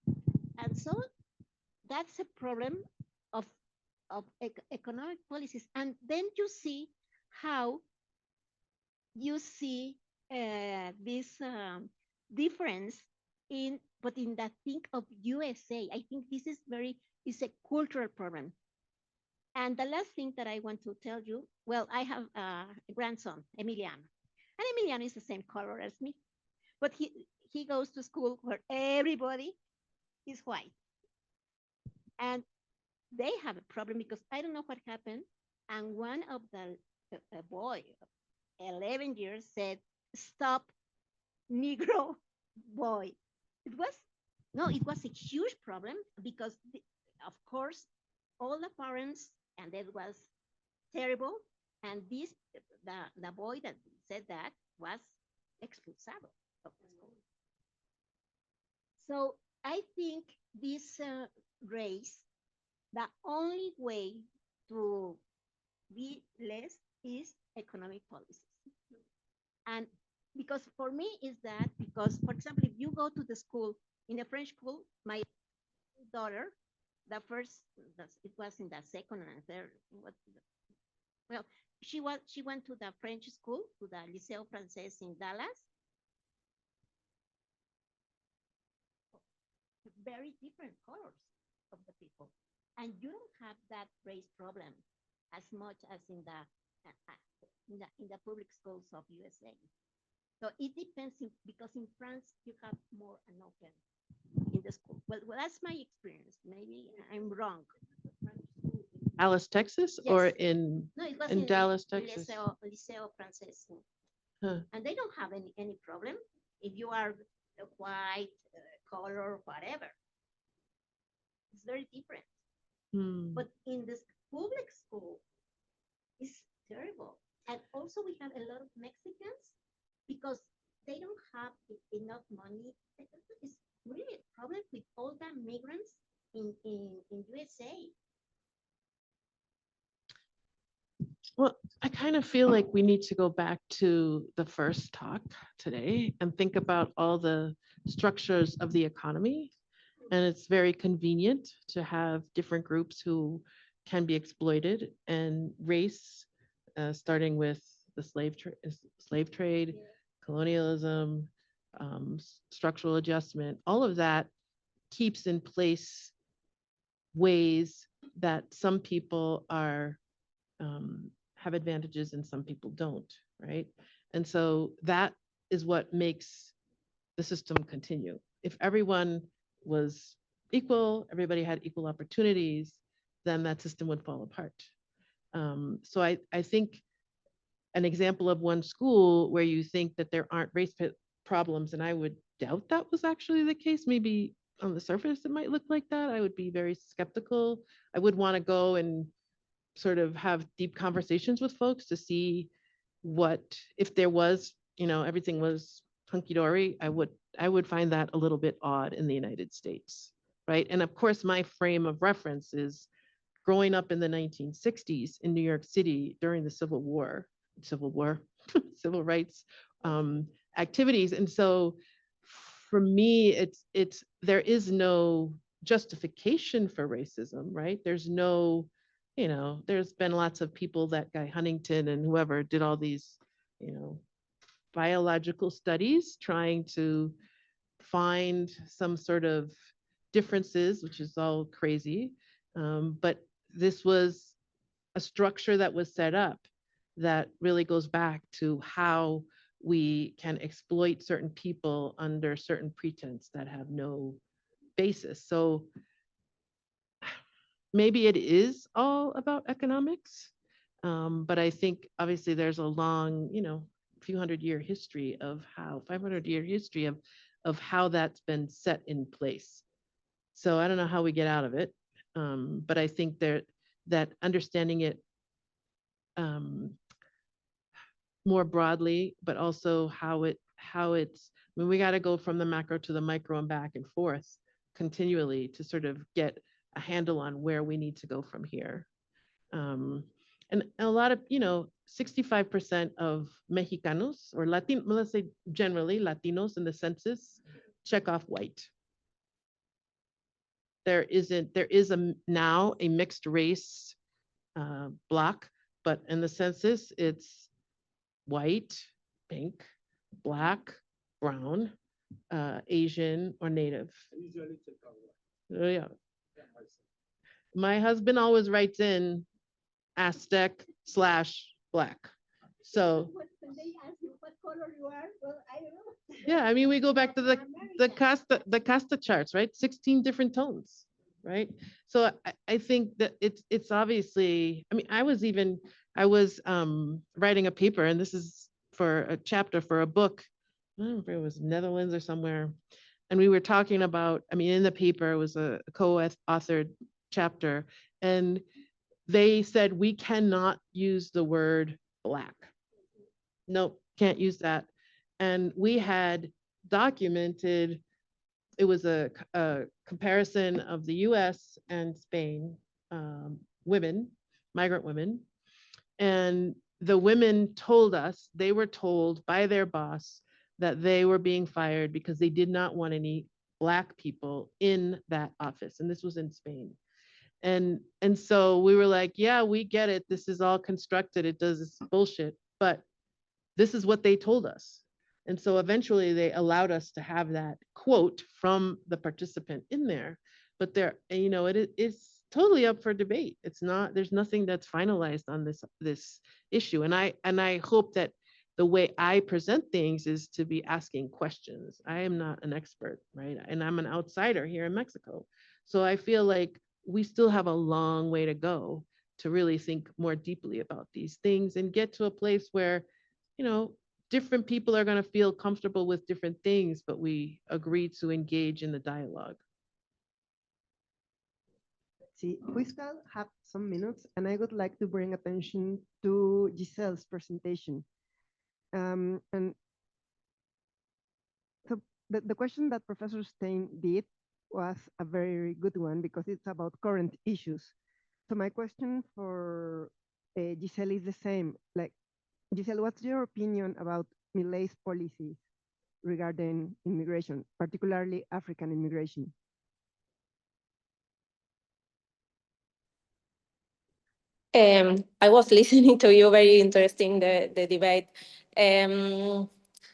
And so that's a problem of economic policies. And then you see how you see this difference but in that thing of USA. I think this is a cultural problem. And the last thing that I want to tell you, well, I have a grandson, Emiliano. And Emiliano is the same color as me, but he goes to school where everybody is white. And they have a problem because I don't know what happened. And one of the boy, 11 years, said, "Stop, Negro boy." It was a huge problem because, of course, all the parents, and it was terrible. And the boy that said that was expulsado of the school. So I think this race, the only way to be less is economic policies. And because for me is that, because, for example, if you go to the school, in a French school, my daughter, it was in the second and third, well, she went to the French school, to the Liceo Francés in Dallas. Very different colors of the people. And you don't have that race problem as much as in the public schools of USA. So it depends, because in France, you have more an open in the school. Well, that's my experience. Maybe I'm wrong. Dallas, Texas, Yes. or in No, it was in Dallas, Texas. Liceo Francés. Huh. And they don't have any problem if you are white, color, whatever. It's very different. But in this public school, it's terrible. And also we have a lot of Mexicans, because they don't have enough money. It's really a problem with all the migrants in USA. Well, I kind of feel like we need to go back to the first talk today and think about all the structures of the economy. And it's very convenient to have different groups who can be exploited, and race, starting with the slave trade, colonialism, structural adjustment, all of that keeps in place ways that some people are have advantages and some people don't, right? And so that is what makes the system continue. If everyone was equal, everybody had equal opportunities, then that system would fall apart. So I think an example of one school where you think that there aren't race problems, and I would doubt that was actually the case. Maybe on the surface it might look like that. I would be very skeptical. I would want to go and sort of have deep conversations with folks to see what, if there was, you know, everything was hunky-dory, I would find that a little bit odd in the United States, right? And of course, my frame of reference is growing up in the 1960s in New York City during the civil rights activities. And so for me, there is no justification for racism, right? There's no, you know, there's been lots of people, that guy Huntington and whoever did all these, you know, biological studies trying to find some sort of differences, which is all crazy. But this was a structure that was set up that really goes back to how we can exploit certain people under certain pretense that have no basis. So maybe it is all about economics, but I think obviously there's a long, you know, few 100-year history of how, 500-year history of how that's been set in place. So I don't know how we get out of it, but I think that understanding it more broadly, but also how it's, I mean, we got to go from the macro to the micro and back and forth continually to sort of get a handle on where we need to go from here. And a lot of, you know, 65% of Mexicanos or Latino, let's say generally Latinos in the census, check off white. There is now a mixed race block, but in the census, it's white, pink, black, brown, Asian, or Native. Oh, yeah. My husband always writes in Aztec/Black. So When they ask you what color you are, well, I don't know. yeah, I mean, we go back to the casta charts, right? 16 different tones, right? So I think that it's obviously, I mean, I was writing a paper, and this is for a chapter for a book. I don't know if it was Netherlands or somewhere. And we were talking about, I mean, in the paper, it was a co-authored chapter, and they said, we cannot use the word Black. Nope, can't use that. And we had documented, it was a comparison of the US and Spain women, migrant women. And the women told us, they were told by their boss that they were being fired because they did not want any Black people in that office. And this was in Spain. And so we were like, yeah, we get it. This is all constructed. It does this bullshit, but this is what they told us. And so eventually they allowed us to have that quote from the participant in there, but there, you know, it's totally up for debate. It's not, there's nothing that's finalized on this issue. And I hope that the way I present things is to be asking questions. I am not an expert, right? And I'm an outsider here in Mexico. So I feel like we still have a long way to go to really think more deeply about these things and get to a place where, you know, different people are going to feel comfortable with different things, but we agree to engage in the dialogue. See, we still have some minutes, and I would like to bring attention to Gisele's presentation. And so the question that Professor Stein did was a very good one because it's about current issues. So my question for Gisele is the same. Like, Gisele, what's your opinion about Milei's policies regarding immigration, particularly African immigration? I was listening to you, very interesting, the debate.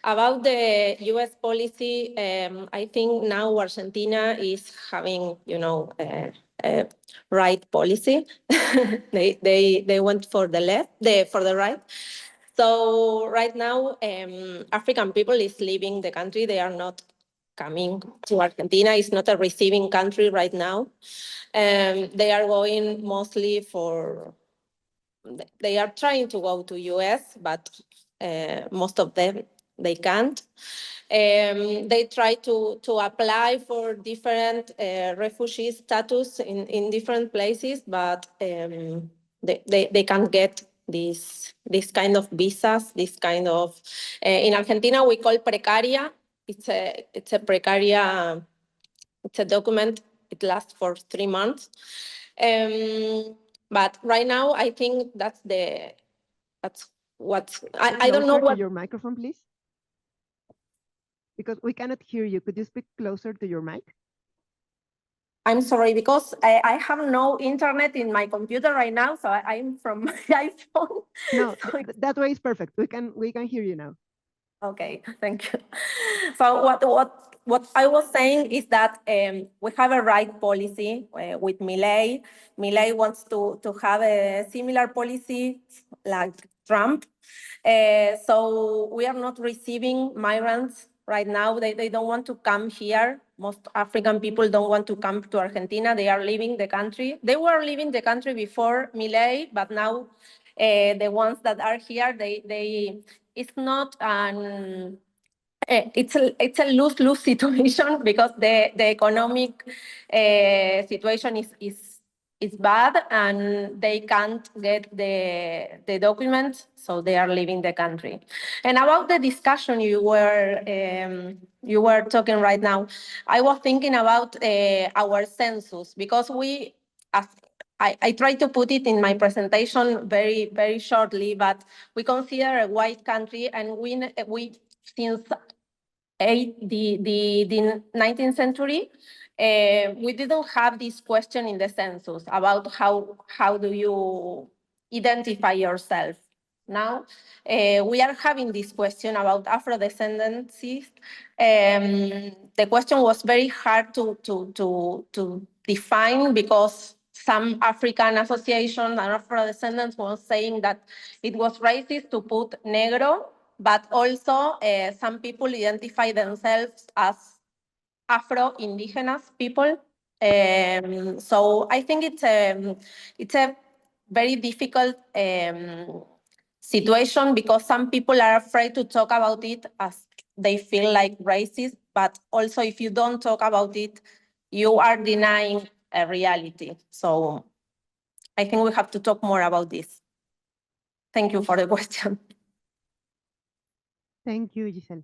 About the US policy, I think now Argentina is having, you know, right policy. They went for the left, for the right. So right now, African people is leaving the country. They are not coming to Argentina. It's not a receiving country right now. They are going mostly for, they are trying to go to US, but most of them, they can't. They try to apply for different refugee status in different places, but they can't get this kind of visas, this kind of, in Argentina we call precaria. It's a precaria, it's a document, it lasts for 3 months. But right now I think that's what, I don't know Closer what. to your microphone, please. Because we cannot hear you. Could you speak closer to your mic? I'm sorry, because I have no internet in my computer right now, so I'm from my iPhone. No, So that way is perfect. We can hear you now. okay, thank you. So what I was saying is that we have a right policy with Milei. Milei wants to have a similar policy like Trump. So we are not receiving migrants right now. They don't want to come here. Most African people don't want to come to Argentina. They are leaving the country. They were leaving the country before Milei, but now the ones that are here, it's not an it's a lose-lose situation because the economic situation is bad and they can't get the documents, so they are leaving the country. And about the discussion you were talking right now, I was thinking about our census because I tried to put it in my presentation very, very shortly, but we consider a white country, and we since the 19th century, we didn't have this question in the census about how do you identify yourself. Now we are having this question about Afro-descendancy. The question was very hard to define because some African associations and Afro-descendants were saying that it was racist to put negro, but also some people identify themselves as Afro-indigenous people. So I think it's a very difficult situation because some people are afraid to talk about it as they feel like racist, but also if you don't talk about it, you are denying a reality. So I think we have to talk more about this. Thank you for the question. Thank you, Gisele.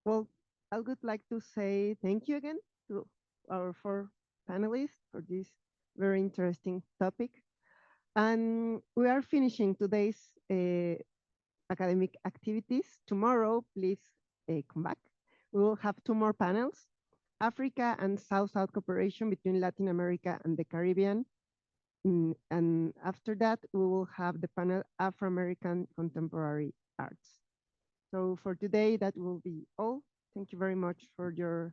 Well, I would like to say thank you again to our 4 panelists for this very interesting topic. And we are finishing today's academic activities. Tomorrow, please come back. We will have 2 more panels, Africa and South-South cooperation between Latin America and the Caribbean. And after that, we will have the panel Afro-American Contemporary Arts. So for today, that will be all. Thank you very much for your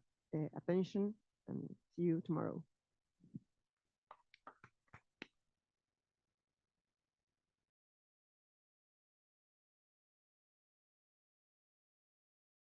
attention and see you tomorrow.